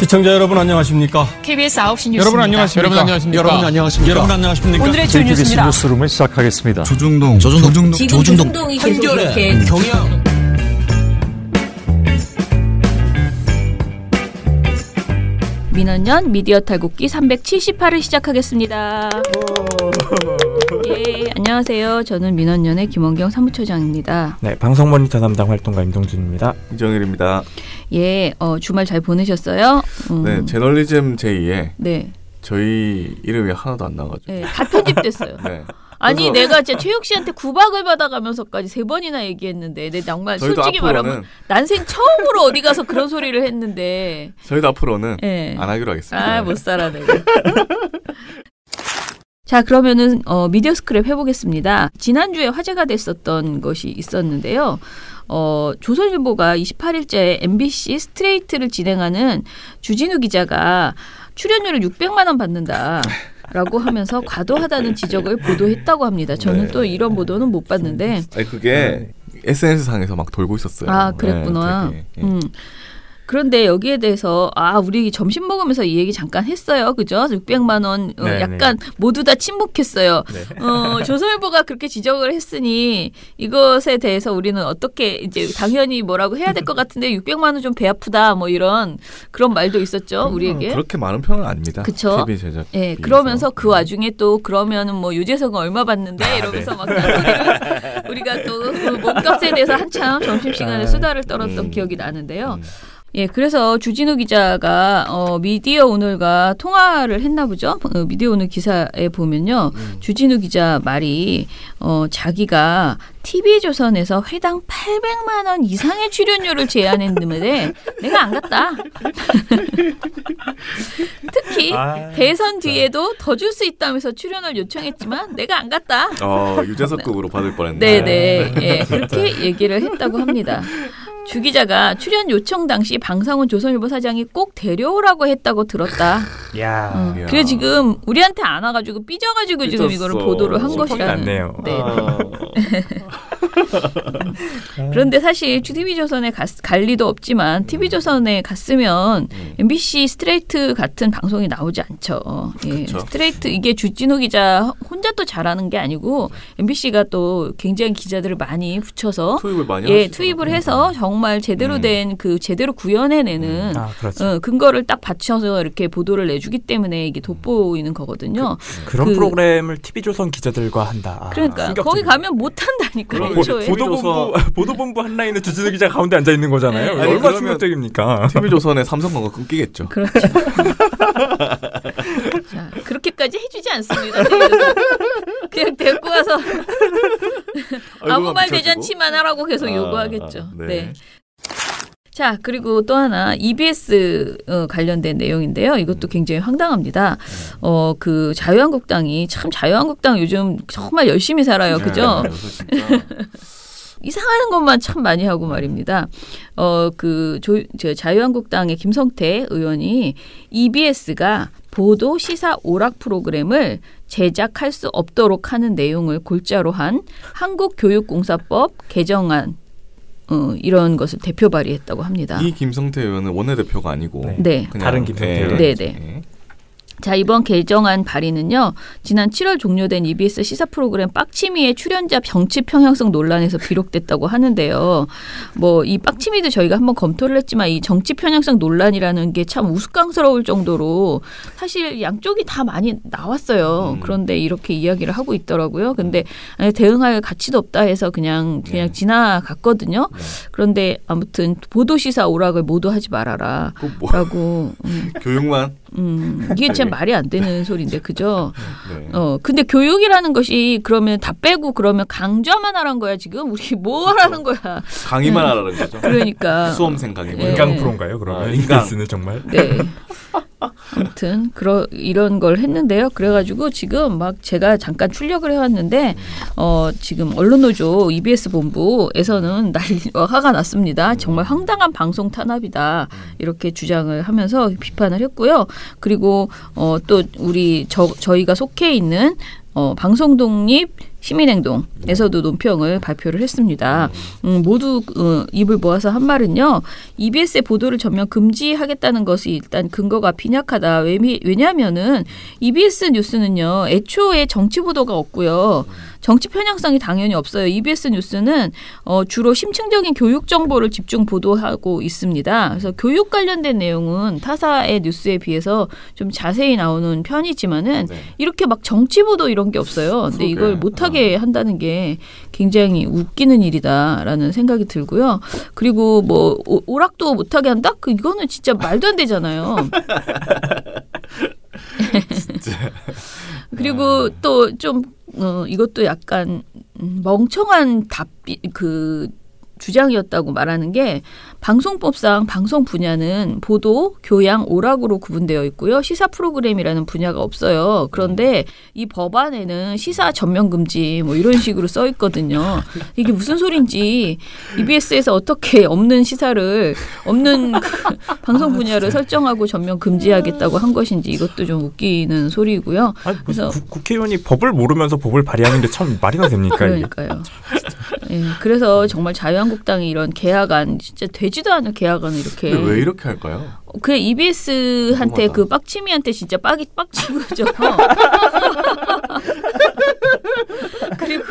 시청자 여러분 안녕하십니까? KBS 9시 뉴스입니다. 여러분 안녕하십니까? 여러분 안녕하십니까? 여러분 안녕하십니까? 여러분 안녕하십니까? 오늘의 주 뉴스입니다. 뉴스룸을 시작하겠습니다. 조중동 조중동이 계속 이렇게 경영 민원연 미디어 탈곡기 378을 시작하겠습니다. 예, 안녕하세요. 저는 민원연의 김원경 사무처장입니다. 네, 방송 모니터 담당 활동가 임동준입니다. 이정일입니다. 예, 주말 잘 보내셨어요? 네, 제널리즘 제2에 네. 저희 이름이 하나도 안 나와가지고. 네, 다 편집됐어요. 네. 아니 내가 진짜 최욱 씨한테 구박을 받아가면서까지 3번이나 얘기했는데 내 정말 솔직히 말하면 난생 처음으로 어디 가서 그런 소리를 했는데 저희도 앞으로는 네. 안 하기로 하겠습니다. 아, 못 살아 내가. 자, 그러면은 미디어 스크랩 해보겠습니다. 지난주에 화제가 됐었던 것이 있었는데요. 조선일보가 28일째 MBC 스트레이트를 진행하는 주진우 기자가 출연료를 600만 원 받는다. 라고 하면서 과도하다는 지적을 보도했다고 합니다. 저는 또 이런 보도는 못 봤는데. 아니, 그게 SNS상에서 막 돌고 있었어요. 아, 그랬구나. 네, 그런데 여기에 대해서 우리 점심 먹으면서 이 얘기 잠깐 했어요. 그죠? 600만 원 약간 모두 다 침묵했어요. 네. 조선일보가 그렇게 지적을 했으니 이것에 대해서 우리는 어떻게 이제 당연히 뭐라고 해야 될 것 같은데 600만 원 좀 배 아프다 뭐 이런 그런 말도 있었죠. 우리에게. 그렇게 많은 편은 아닙니다. 그렇죠. 예, 그러면서 그 와중에 또 그러면은 뭐 유재석은 얼마 받는데 이러면서 막 소리를 우리가 또 몸값에 대해서 한참 점심시간에 수다를 떨었던 기억이 나는데요. 예, 그래서 주진우 기자가 미디어 오늘과 통화를 했나 보죠. 미디어 오늘 기사에 보면요. 주진우 기자 말이 자기가 TV조선에서 회당 800만 원 이상의 출연료를 제안했는데 내가 안 갔다. 특히 대선 뒤에도 더 줄 수 있다면서 출연을 요청했지만 내가 안 갔다. 유재석급으로 받을 뻔했네. 네네. 예, 그렇게 얘기를 했다고 합니다. 주 기자가 출연 요청 당시 방상훈 조선일보 사장이 꼭 데려오라고 했다고 들었다. 야. 그래 지금 우리한테 안 와가지고 삐져가지고 지금 이거를 보도를 한 것이라는. 났네요. 네. 그런데 사실 TV조선에 갈 리도 없지만 TV조선에 갔으면 MBC 스트레이트 같은 방송이 나오지 않죠. 예, 스트레이트 이게 주진우 기자 혼자 또 잘하는 게 아니고 MBC가 또 굉장히 기자들을 많이 붙여서 투입을 많이 투입을 해서 정말 제대로 된 제대로 구현해내는 그렇죠. 근거를 딱 받쳐서 이렇게 보도를 내주기 때문에 이게 돋보이는 거거든요. 그런 프로그램을 TV조선 기자들과 한다. 그러니까 거기 가면 못 한다니까요. 보도본부 한 라인에 주진우 기자 가운데 앉아 있는 거잖아요. 아니, 얼마나 충격적입니까? TV조선의 삼성광고 끊기겠죠. 그렇죠. 자, 그렇게까지 해주지 않습니다. 그냥 데리고 와서 아무 말 대잔치만 하라고 계속 요구하겠죠. 네. 자, 그리고 또 하나 EBS 관련된 내용인데요. 이것도 굉장히 황당합니다. 그 자유한국당이 참 자유한국당 요즘 정말 열심히 살아요. 그죠? 이상한 것만 참 많이 하고 말입니다. 자유한국당의 김성태 의원이 EBS가 보도 시사 오락 프로그램을 제작할 수 없도록 하는 내용을 골자로 한 한국교육공사법 개정안 이런 것을 대표 발의했다고 합니다. 이 김성태 의원은 원내대표가 아니고 네. 그냥 다른 김성태 의원. 네네. 자, 이번 개정안 발의는요. 지난 7월 종료된 EBS 시사 프로그램 빡치미의 출연자 정치 평양성 논란에서 비롯됐다고 하는데요. 뭐 이 빡치미도 저희가 한번 검토를 했지만 이 정치 편향성 논란이라는 게 참 우스꽝스러울 정도로 사실 양쪽이 다 많이 나왔어요. 그런데 이렇게 이야기를 하고 있더라고요. 근데 대응할 가치도 없다 해서 그냥 지나갔거든요. 그런데 아무튼 보도시사 오락을 모두 하지 말아라. 라고. 교육만? 이게 참 말이 안 되는 소리인데, 그죠? 근데 교육이라는 것이 그러면 다 빼고 그러면 강좌만 하라는 거야, 지금? 우리 뭐 하라는 거야? 강의만 하라는 거죠. 그러니까. 수험생 강의만. 인강 프로인가요, 그러면? 인강스는 정말? 네. 아무튼 이런 걸 했는데요. 그래가지고 지금 막 제가 잠깐 출력을 해왔는데 지금 언론노조 EBS 본부에서는 화가 났습니다. 정말 황당한 방송 탄압이다 이렇게 주장을 하면서 비판을 했고요. 그리고 또 저희가 속해 있는 방송독립 시민행동에서도 논평을 발표를 했습니다. 모두 입을 모아서 한 말은요. EBS의 보도를 전면 금지하겠다는 것이 일단 근거가 빈약하다. 왜냐하면은 EBS 뉴스는요. 애초에 정치 보도가 없고요. 정치 편향성이 당연히 없어요. EBS 뉴스는 주로 심층적인 교육 정보를 집중 보도하고 있습니다. 그래서 교육 관련된 내용은 타사의 뉴스에 비해서 좀 자세히 나오는 편이지만은 이렇게 막 정치 보도 이런 게 없어요. 근데 이걸 못하게 한다는 게 굉장히 웃기는 일이다라는 생각이 들고요. 그리고 뭐 오락도 못하게 한다? 이거는 진짜 말도 안 되잖아요. 그리고 또 좀 이것도 약간 멍청한 주장이었다고 말하는 게 방송법상 방송 분야는 보도, 교양, 오락으로 구분되어 있고요. 시사 프로그램이라는 분야가 없어요. 그런데 이 법안에는 시사 전면 금지 뭐 이런 식으로 써 있거든요. 이게 무슨 소린지 EBS에서 어떻게 없는 시사를 없는 방송 분야를 설정하고 전면 금지하겠다고 한 것인지 이것도 좀 웃기는 소리고요. 아니, 그래서 국회의원이 법을 모르면서 법을 발의하는 게 참 말이나 됩니까? 그러니까요. 예, 그래서 정말 자유한국당이 이런 계약안 진짜 되지도 않을 계약안을 이렇게 왜 이렇게 할까요? 그 EBS한테 궁금하다. 그 빡치미한테 진짜 빡친 거죠. 그리고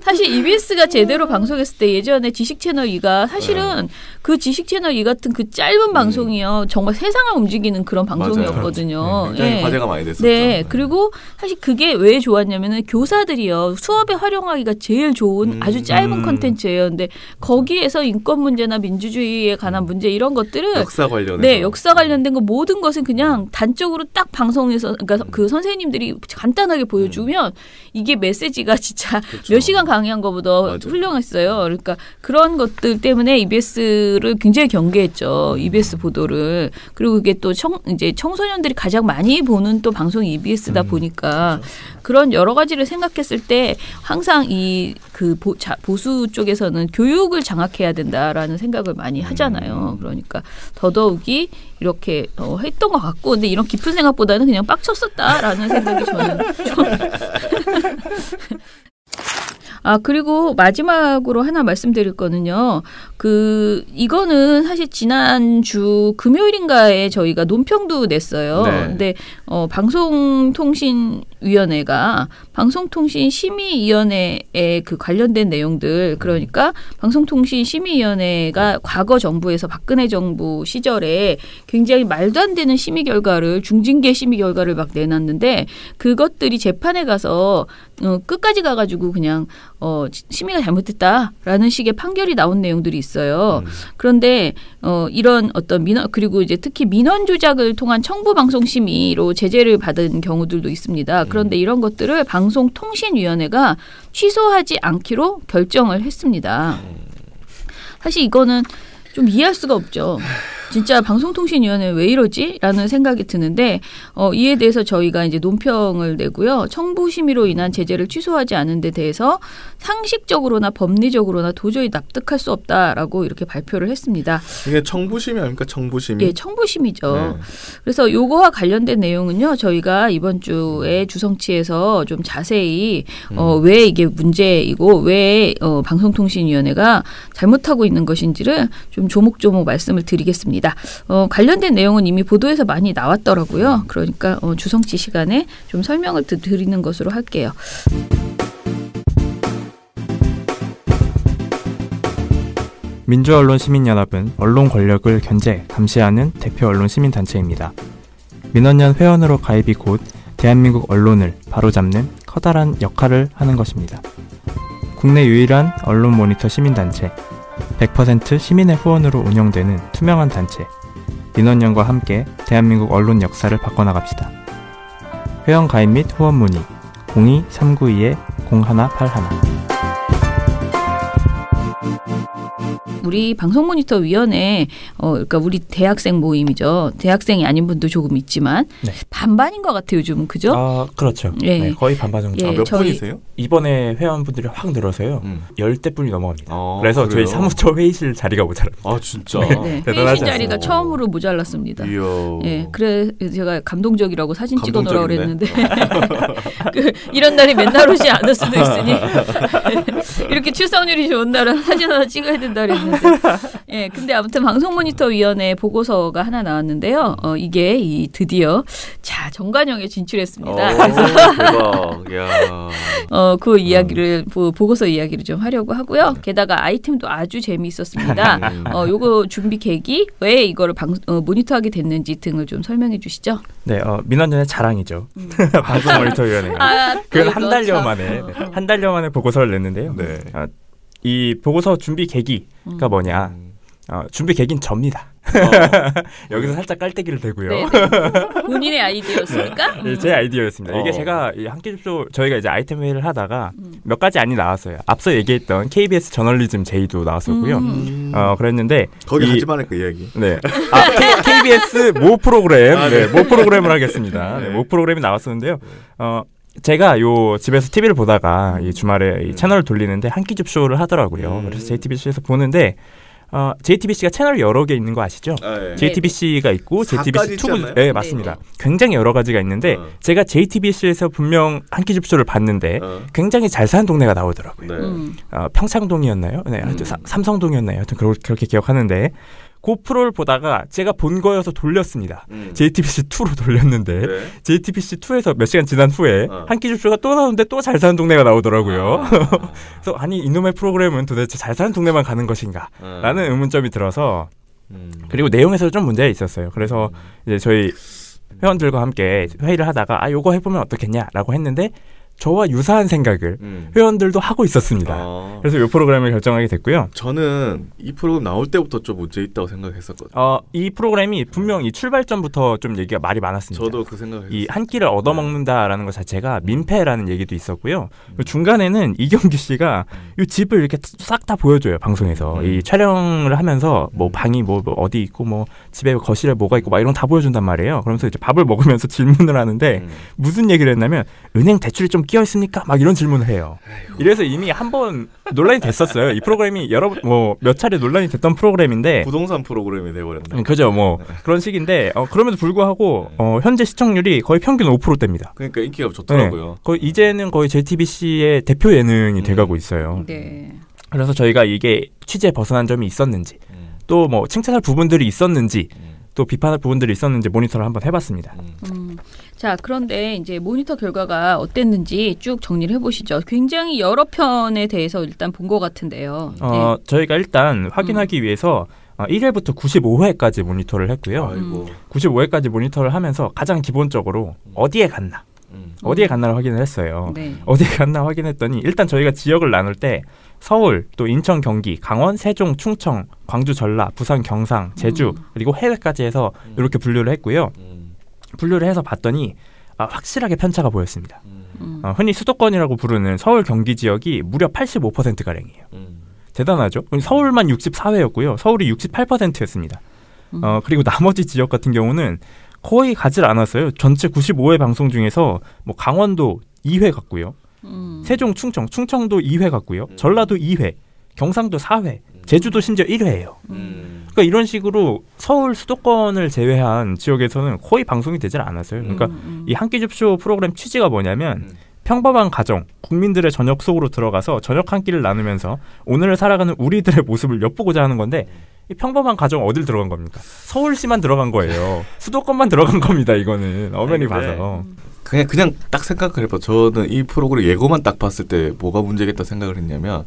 사실 EBS가 제대로 방송했을 때 예전에 지식 채널 2가 사실은 그 지식 채널 2 같은 그 짧은 방송이요. 정말 세상을 움직이는 그런 방송이었거든요. 굉장히 화제가 많이 됐었죠. 네. 그리고 사실 그게 왜 좋았냐면은 교사들이요. 수업에 활용하기가 제일 좋은 아주 짧은 콘텐츠예요. 근데 거기에서 인권 문제나 민주주의에 관한 문제 이런 것들을 역사 관련해서. 네, 역사 관련된 거 모든 것은 그냥 단적으로 딱 방송에서 그러니까 그 선생님들이 간단하게 보여주면 이게 메시지가 진짜 그렇죠. 몇 시간 강의한 것보다 맞아요. 훌륭했어요. 그러니까 그런 것들 때문에 EBS를 굉장히 경계했죠. EBS 보도를. 그리고 그게 또 이제 청소년들이 가장 많이 보는 또 방송이 EBS다 보니까 그런 여러 가지를 생각했을 때 항상 이 그 보수 쪽에서는 교육을 장악해야 된다라는 생각을 많이 하잖아요. 그러니까 더더욱이 이렇게 했던 것 같고, 근데 이런 깊은 생각보다는 그냥 빡쳤었다라는 생각이 저는 좀. 그리고 마지막으로 하나 말씀드릴 거는요. 이거는 사실 지난주 금요일인가에 저희가 논평도 냈어요. 네. 근데 방송통신위원회가 방송통신심의위원회에 그 관련된 내용들, 그러니까 방송통신심의위원회가 과거 정부에서 박근혜 정부 시절에 굉장히 말도 안 되는 심의 결과를 중징계 심의 결과를 막 내놨는데 그것들이 재판에 가서 끝까지 가가지고 그냥 심의가 잘못됐다라는 식의 판결이 나온 내용들이 있어요. 그런데 이런 어떤 그리고 이제 특히 민원 조작을 통한 청부 방송 심의로 제재를 받은 경우들도 있습니다. 그런데 이런 것들을 방송통신위원회가 취소하지 않기로 결정을 했습니다. 사실 이거는 좀 이해할 수가 없죠. 진짜 방송통신위원회 왜 이러지? 라는 생각이 드는데 이에 대해서 저희가 이제 논평을 내고요. 청부심의로 인한 제재를 취소하지 않은 데 대해서 상식적으로나 법리적으로나 도저히 납득할 수 없다라고 이렇게 발표를 했습니다. 이게 청부심이 아닙니까? 청부심이? 예, 청부심이죠. 네. 그래서 요거와 관련된 내용은요. 저희가 이번 주에 주성치에서 좀 자세히 왜 이게 문제이고 왜 방송통신위원회가 잘못하고 있는 것인지를 좀 조목조목 말씀을 드리겠습니다. 관련된 내용은 이미 보도에서 많이 나왔더라고요. 그러니까 주성치 시간에 좀 설명을 드리는 것으로 할게요. 민주언론시민연합은 언론 권력을 견제, 감시하는 대표 언론 시민단체입니다. 민원연 회원으로 가입이 곧 대한민국 언론을 바로잡는 커다란 역할을 하는 것입니다. 국내 유일한 언론 모니터 시민단체, 100% 시민의 후원으로 운영되는 투명한 단체, 민원연과 함께 대한민국 언론 역사를 바꿔나갑시다. 회원 가입 및 후원 문의 02-392-0181 우리 방송모니터위원회 그러니까 우리 대학생 모임이죠. 대학생이 아닌 분도 조금 있지만 네. 반반인 것 같아요. 요즘은 그죠? 아, 그렇죠. 네. 네, 거의 반반 정도. 예, 몇 저희- 분이세요? 이번에 회원분들이 확 늘어서요. 10대분이 넘어갑니다. 그래서 그래요? 저희 사무처 회의실 자리가 모자랍니다. 아 진짜. 네, 대단하지 회의실 자리가 않습니까? 처음으로 모자랐습니다. 이야. 예, 그래 제가 감동적이라고 사진 찍어놓으라고 감동적이네. 그랬는데 이런 날이 맨날 오지 않을 수도 있으니 이렇게 출석률이 좋은 날은 사진 하나 찍어야 된다 그랬는데 예, 근데 아무튼 방송모니터위원회 보고서가 하나 나왔는데요. 이게 드디어 자 정관영에 진출했습니다. 대박. 야. 그 이야기를 보고서 이야기를 좀 하려고 하고요. 게다가 아이템도 아주 재미있었습니다. 요거 준비 계기 왜 이거를 모니터하게 됐는지 등을 좀 설명해 주시죠. 네, 민원연의 자랑이죠. 방송 모니터위원회가. 그건 한 달여 만에 한 달여 만에 보고서를 냈는데요. 네. 이 보고서 준비 계기가 뭐냐? 준비 계기는 접니다. 여기서 살짝 깔때기를 대고요. 네, 본인의 아이디어였습니까? 네, 제 아이디어였습니다. 이게 제가 이 한 끼 줍쇼 저희가 이제 아이템 회의를 하다가 몇 가지 안이 나왔어요. 앞서 얘기했던 KBS 저널리즘 제의도 나왔었고요. 그랬는데 거기 하지 말까 이야기. 네. KBS 모 프로그램, 모 프로그램을 하겠습니다. 네, 모 프로그램이 나왔었는데요. 제가 요 집에서 TV를 보다가 이 주말에 이 채널을 돌리는데 한 끼 줍쇼를 하더라고요. 그래서 JTBC에서 보는데 JTBC가 채널이 여러 개 있는 거 아시죠? 네. JTBC가 있고 JTBC 2구, 네, 맞습니다. 네. 굉장히 여러 가지가 있는데 제가 JTBC에서 분명 한 끼 줍쇼를 봤는데 굉장히 잘 사는 동네가 나오더라고요. 네. 평창동이었나요? 네, 하여튼 삼성동이었나요? 하여튼 그렇게 기억하는데 그 프로를 보다가 제가 본 거여서 돌렸습니다. JTBC2로 돌렸는데 네. JTBC2에서 몇 시간 지난 후에 한 끼 줍쇼가 또 나오는데 또 잘 사는 동네가 나오더라고요. 그래서 아니 이놈의 프로그램은 도대체 잘 사는 동네만 가는 것인가? 라는 의문점이 들어서 그리고 내용에서도 좀 문제가 있었어요. 그래서 이제 저희 회원들과 함께 회의를 하다가 요거 해보면 어떻겠냐라고 했는데 저와 유사한 생각을 회원들도 하고 있었습니다. 그래서 이 프로그램을 결정하게 됐고요. 저는 이 프로그램 나올 때부터 좀 문제 있다고 생각했었거든요. 이 프로그램이 분명 이 출발점부터 좀 얘기가 말이 많았습니다. 저도 그 생각했어요. 이 한 끼를 얻어먹는다라는 것 자체가 민폐라는 얘기도 있었고요. 중간에는 이경규 씨가 이 집을 이렇게 싹 다 보여줘요. 방송에서. 이 촬영을 하면서 뭐 방이 뭐 어디 있고 뭐 집에 거실에 뭐가 있고 막 이런 거 다 보여준단 말이에요. 그러면서 이제 밥을 먹으면서 질문을 하는데 무슨 얘기를 했냐면 은행 대출이 좀 끼어 있습니까? 막 이런 질문을 해요. 이래서 이미 한 번 논란이 됐었어요. 이 프로그램이 몇 차례 논란이 됐던 프로그램인데 부동산 프로그램이 돼버렸네. 그죠, 뭐 그런 식인데 그럼에도 불구하고 현재 시청률이 거의 평균 5%대입니다. 그러니까 인기가 좋더라고요. 네, 거의 이제는 거의 JTBC의 대표 예능이 돼가고 있어요. 네. 그래서 저희가 이게 취지에 벗어난 점이 있었는지, 또 뭐 칭찬할 부분들이 있었는지, 또 비판할 부분들이 있었는지 모니터를 한번 해봤습니다. 자, 그런데 이제 모니터 결과가 어땠는지 쭉 정리를 해보시죠. 굉장히 여러 편에 대해서 일단 본 것 같은데요. 네. 저희가 일단 확인하기 위해서 1회부터 95회까지 모니터를 했고요. 아이고. 95회까지 모니터를 하면서 가장 기본적으로 어디에 갔나, 어디에 갔나를 확인을 했어요. 네. 어디에 갔나 확인했더니 일단 저희가 지역을 나눌 때 서울, 또 인천, 경기, 강원, 세종, 충청, 광주, 전라, 부산, 경상, 제주 그리고 해외까지 해서 이렇게 분류를 했고요. 분류를 해서 봤더니 확실하게 편차가 보였습니다. 흔히 수도권이라고 부르는 서울, 경기 지역이 무려 85%가량이에요. 대단하죠? 서울만 64회였고요. 서울이 68%였습니다. 그리고 나머지 지역 같은 경우는 거의 가질 않았어요. 전체 95회 방송 중에서 뭐 강원도 2회 갔고요. 세종, 충청도 2회 갔고요. 전라도 2회, 경상도 4회, 제주도 심지어 1회예요. 그러니까 이런 식으로 서울 수도권을 제외한 지역에서는 거의 방송이 되질 않았어요. 그러니까 이 한 끼 줍쇼 프로그램 취지가 뭐냐면 평범한 가정, 국민들의 저녁 속으로 들어가서 저녁 한 끼를 나누면서 오늘을 살아가는 우리들의 모습을 엿보고자 하는 건데 이 평범한 가정 어딜 들어간 겁니까? 서울시만 들어간 거예요. 수도권만 들어간 겁니다. 이거는 엄연히 봐서. 그냥 딱 생각을 해봐. 저는 이 프로그램 예고만 딱 봤을 때 뭐가 문제겠다 생각을 했냐면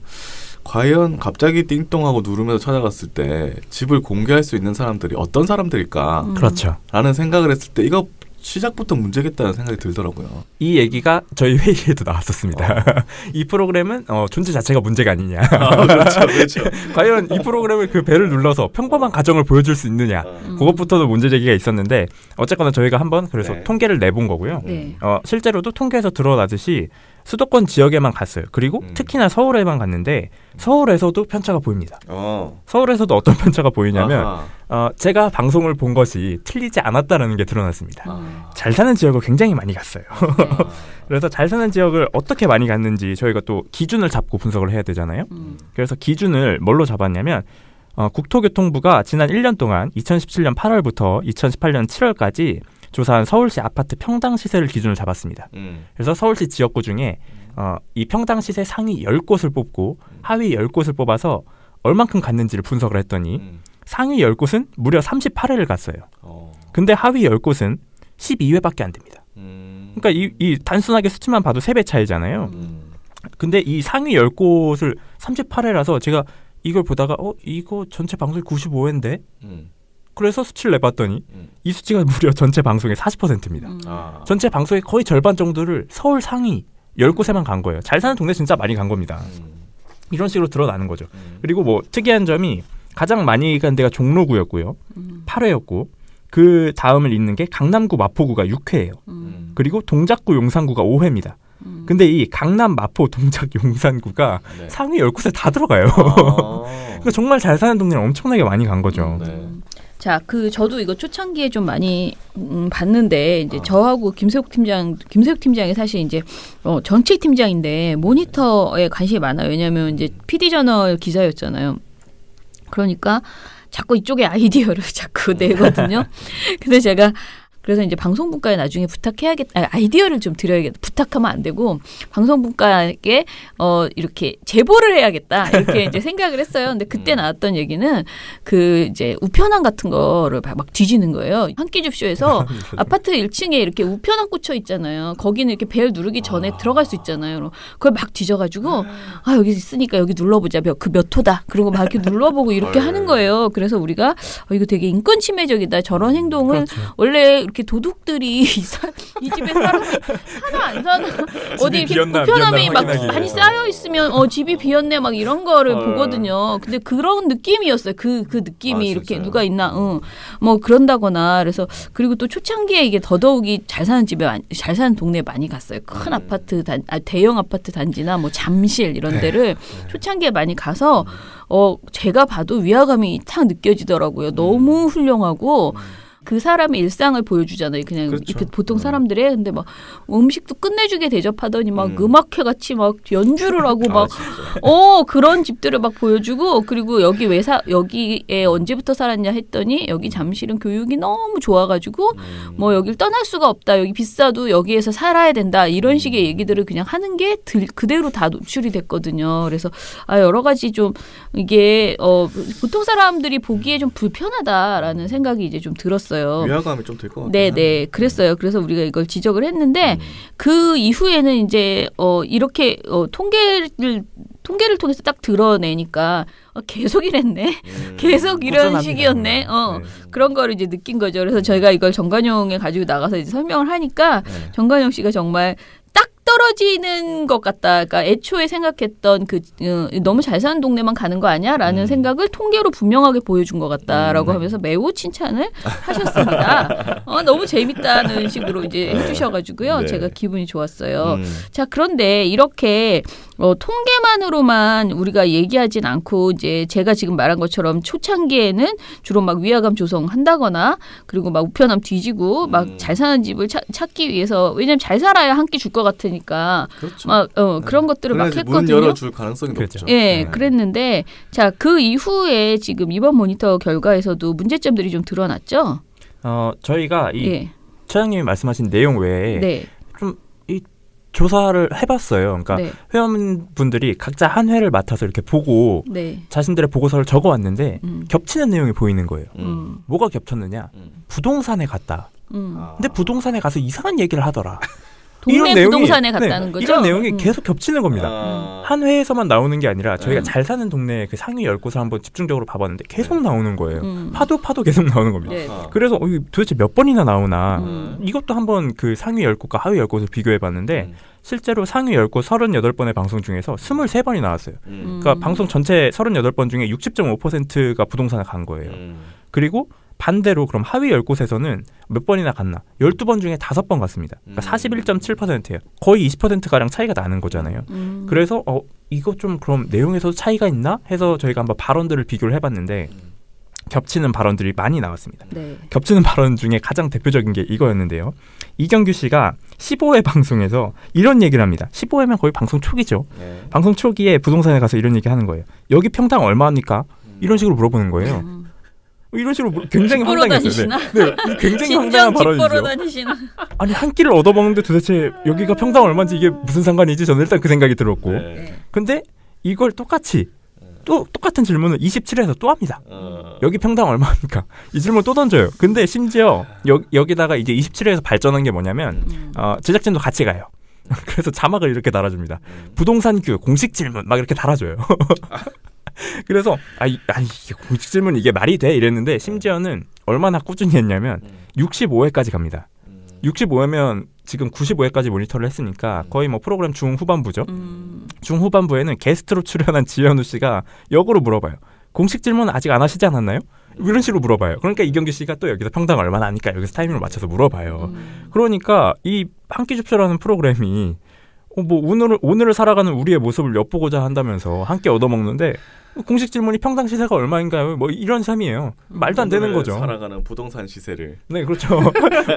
과연 갑자기 띵동하고 누르면서 찾아갔을 때 집을 공개할 수 있는 사람들이 어떤 사람들일까? 그렇죠. 라는 생각을 했을 때 이거 시작부터 문제겠다는 생각이 들더라고요. 이 얘기가 저희 회의에도 나왔었습니다. 이 프로그램은 존재 자체가 문제가 아니냐. 그렇죠. 과연 이 프로그램을 그 배를 눌러서 평범한 가정을 보여줄 수 있느냐. 그것부터도 문제 제기가 있었는데 어쨌거나 저희가 한번 그래서 통계를 내본 거고요. 네. 실제로도 통계에서 드러나듯이 수도권 지역에만 갔어요. 그리고 특히나 서울에만 갔는데 서울에서도 편차가 보입니다. 서울에서도 어떤 편차가 보이냐면 제가 방송을 본 것이 틀리지 않았다는 게 드러났습니다. 잘 사는 지역을 굉장히 많이 갔어요. 그래서 잘 사는 지역을 어떻게 많이 갔는지 저희가 또 기준을 잡고 분석을 해야 되잖아요. 그래서 기준을 뭘로 잡았냐면 국토교통부가 지난 1년 동안 2017년 8월부터 2018년 7월까지 조사한 서울시 아파트 평당 시세를 기준으로 잡았습니다. 그래서 서울시 지역구 중에 이 평당 시세 상위 10곳을 뽑고 하위 10곳을 뽑아서 얼만큼 갔는지를 분석을 했더니 상위 10곳은 무려 38회를 갔어요. 근데 하위 10곳은 12회밖에 안 됩니다. 그러니까 이 단순하게 수치만 봐도 3배 차이잖아요. 근데 이 상위 10곳을 38회라서 제가 이걸 보다가 이거 전체 방송이 95회인데? 그래서 수치를 내봤더니 이 수치가 무려 전체 방송의 40%입니다. 전체 방송의 거의 절반 정도를 서울 상위 10곳에만 간 거예요. 잘 사는 동네 진짜 많이 간 겁니다. 이런 식으로 드러나는 거죠. 그리고 뭐 특이한 점이 가장 많이 간 데가 종로구였고요. 8회였고 그 다음을 잇는 게 강남구 마포구가 6회예요. 그리고 동작구 용산구가 5회입니다. 근데 이 강남, 마포, 동작, 용산구가 상위 10곳에 다 들어가요. 그러니까 정말 잘 사는 동네를 엄청나게 많이 간 거죠. 자, 저도 이거 초창기에 좀 많이 봤는데 이제 저하고 김세욱 팀장이 사실 이제 정책팀장인데 모니터에 관심이 많아요. 왜냐하면 이제 PD 저널 기자였잖아요. 그러니까 자꾸 이쪽에 아이디어를 자꾸 내거든요. 근데 제가 그래서 이제 방송분과에 나중에 부탁해야겠다. 아이디어를 좀 드려야겠다. 부탁하면 안 되고 방송분과에게 이렇게 제보를 해야겠다. 이렇게 이제 생각을 했어요. 근데 그때 나왔던 얘기는 그 이제 우편함 같은 거를 막 뒤지는 거예요. 한 끼 줍쇼에서 아파트 1층에 이렇게 우편함 꽂혀 있잖아요. 거기는 이렇게 벨 누르기 전에 들어갈 수 있잖아요. 그걸 막 뒤져가지고 여기 있으니까 여기 눌러보자. 그 몇 호다. 그런 거 막 이렇게 눌러보고 이렇게 하는 거예요. 그래서 우리가 이거 되게 인권 침해적이다. 저런 행동을 원래 이렇게 도둑들이 이 집에 사람 하나 안 사나 어디 이렇게 우편함이 막 많이 쌓여 있으면 집이 비었네 막 이런 거를 보거든요. 근데 그런 느낌이었어요. 그 느낌이 이렇게 진짜요? 누가 있나 뭐 그런다거나 그래서 그리고 또 초창기에 이게 더더욱이 잘 사는 잘 사는 동네에 많이 갔어요. 큰 아파트 대형 아파트 단지나 뭐 잠실 이런 데를 초창기에 많이 가서 제가 봐도 위화감이 탁 느껴지더라고요. 너무 훌륭하고 그 사람의 일상을 보여주잖아요. 그냥 그렇죠. 보통 사람들의 근데 막 음식도 끝내주게 대접하더니 막 음악회 같이 막 연주를 하고 막 그런 집들을 막 보여주고 그리고 여기에 언제부터 살았냐 했더니 여기 잠실은 교육이 너무 좋아가지고 뭐 여길 떠날 수가 없다. 여기 비싸도 여기에서 살아야 된다. 이런 식의 얘기들을 그냥 하는 게 그대로 다 노출이 됐거든요. 그래서 여러 가지 좀 이게 보통 사람들이 보기에 좀 불편하다라는 생각이 이제 좀 들었어요. 위화감이 좀 될 것 같아요. 네, 그랬어요. 그래서 우리가 이걸 지적을 했는데 그 이후에는 이제 이렇게 통계를 통해서 딱 드러내니까 계속 이랬네. 계속 이런 식이었네. 그런 거를 이제 느낀 거죠. 그래서 저희가 이걸 정관용에 가지고 나가서 이제 설명을 하니까 정관용 씨가 정말 딱 떨어지는 것 같다. 그러니까 애초에 생각했던 너무 잘 사는 동네만 가는 거 아니야?라는 생각을 통계로 분명하게 보여준 것 같다라고 하면서 매우 칭찬을 하셨습니다. 너무 재밌다는 식으로 이제 해주셔가지고요. 제가 기분이 좋았어요. 자, 그런데 이렇게 통계만으로만 우리가 얘기하진 않고 이제 제가 지금 말한 것처럼 초창기에는 주로 막 위화감 조성한다거나 그리고 막 우편함 뒤지고 막 잘 사는 집을 찾기 위해서 왜냐면 잘 살아야 한 끼 줄 것 같으니까 그렇죠. 막 그런 것들을 막 했거든요. 문 열어줄 가능성이 그렇죠. 높죠. 예, 그랬는데 자, 그 이후에 지금 이번 모니터 결과에서도 문제점들이 좀 드러났죠. 저희가 이 처장님이 말씀하신 내용 외에 좀 이 조사를 해봤어요. 그러니까 회원분들이 각자 한 회를 맡아서 이렇게 보고 자신들의 보고서를 적어왔는데 겹치는 내용이 보이는 거예요. 뭐가 겹쳤느냐? 부동산에 갔다. 근데 부동산에 가서 이상한 얘기를 하더라. 동네 부동산에 갔다는 거죠? 이런 내용이 계속 겹치는 겁니다. 한 회에서만 나오는 게 아니라 저희가 잘 사는 동네 그 상위 10곳을 한번 집중적으로 봐봤는데 계속 나오는 거예요. 파도 계속 나오는 겁니다. 그래서 도대체 몇 번이나 나오나 이것도 한번 그 상위 10곳과 하위 10곳을 비교해봤는데 실제로 상위 10곳 38번의 방송 중에서 23번이 나왔어요. 그러니까 방송 전체 38번 중에 60.5%가 부동산에 간 거예요. 그리고 반대로 그럼 하위 10곳에서는 몇 번이나 갔나? 12번 중에 5번 갔습니다. 그러니까 41.7%예요. 거의 20%가량 차이가 나는 거잖아요. 그래서 이거 좀 그럼 내용에서도 차이가 있나? 해서 저희가 한번 발언들을 비교를 해봤는데 겹치는 발언들이 많이 나왔습니다. 네. 겹치는 발언 중에 가장 대표적인 게 이거였는데요. 이경규 씨가 15회 방송에서 이런 얘기를 합니다. 15회면 거의 방송 초기죠. 네. 방송 초기에 부동산에 가서 이런 얘기 하는 거예요. 여기 평당 얼마입니까? 이런 식으로 물어보는 거예요. 이런 식으로 굉장히 황당했어요. 네, 굉장히 황당한 발언이죠. 다니시나? 아니 한 끼를 얻어먹는데 도대체 여기가 평당 얼마인지 이게 무슨 상관이지? 저는 일단 그 생각이 들었고. 네. 근데 이걸 똑같이 또 똑같은 질문을 27회에서 또 합니다. 여기 평당 얼마입니까? 이 질문 또 던져요. 근데 심지어 여기다가 이제 27회에서 발전한 게 뭐냐면 제작진도 같이 가요. 그래서 자막을 이렇게 달아줍니다. 부동산규 공식 질문 막 이렇게 달아줘요. 그래서 이게 공식 질문 이게 말이 돼? 이랬는데 심지어는 얼마나 꾸준히 했냐면 65회까지 갑니다. 65회면 지금 95회까지 모니터를 했으니까 거의 뭐 프로그램 중후반부죠. 중후반부에는 게스트로 출연한 지현우 씨가 역으로 물어봐요. 공식 질문 아직 안 하시지 않았나요? 이런 식으로 물어봐요. 그러니까 이경규 씨가 또 여기서 평당 얼마나 하니까 여기서 타이밍을 맞춰서 물어봐요. 그러니까 이 한 끼 줍쇼라는 프로그램이 뭐 오늘을 살아가는 우리의 모습을 엿보고자 한다면서 한 끼 얻어먹는데 공식 질문이 평당 시세가 얼마인가요? 뭐 이런 셈이에요. 말도 안 되는 거죠. 살아가는 부동산 시세를. 네, 그렇죠.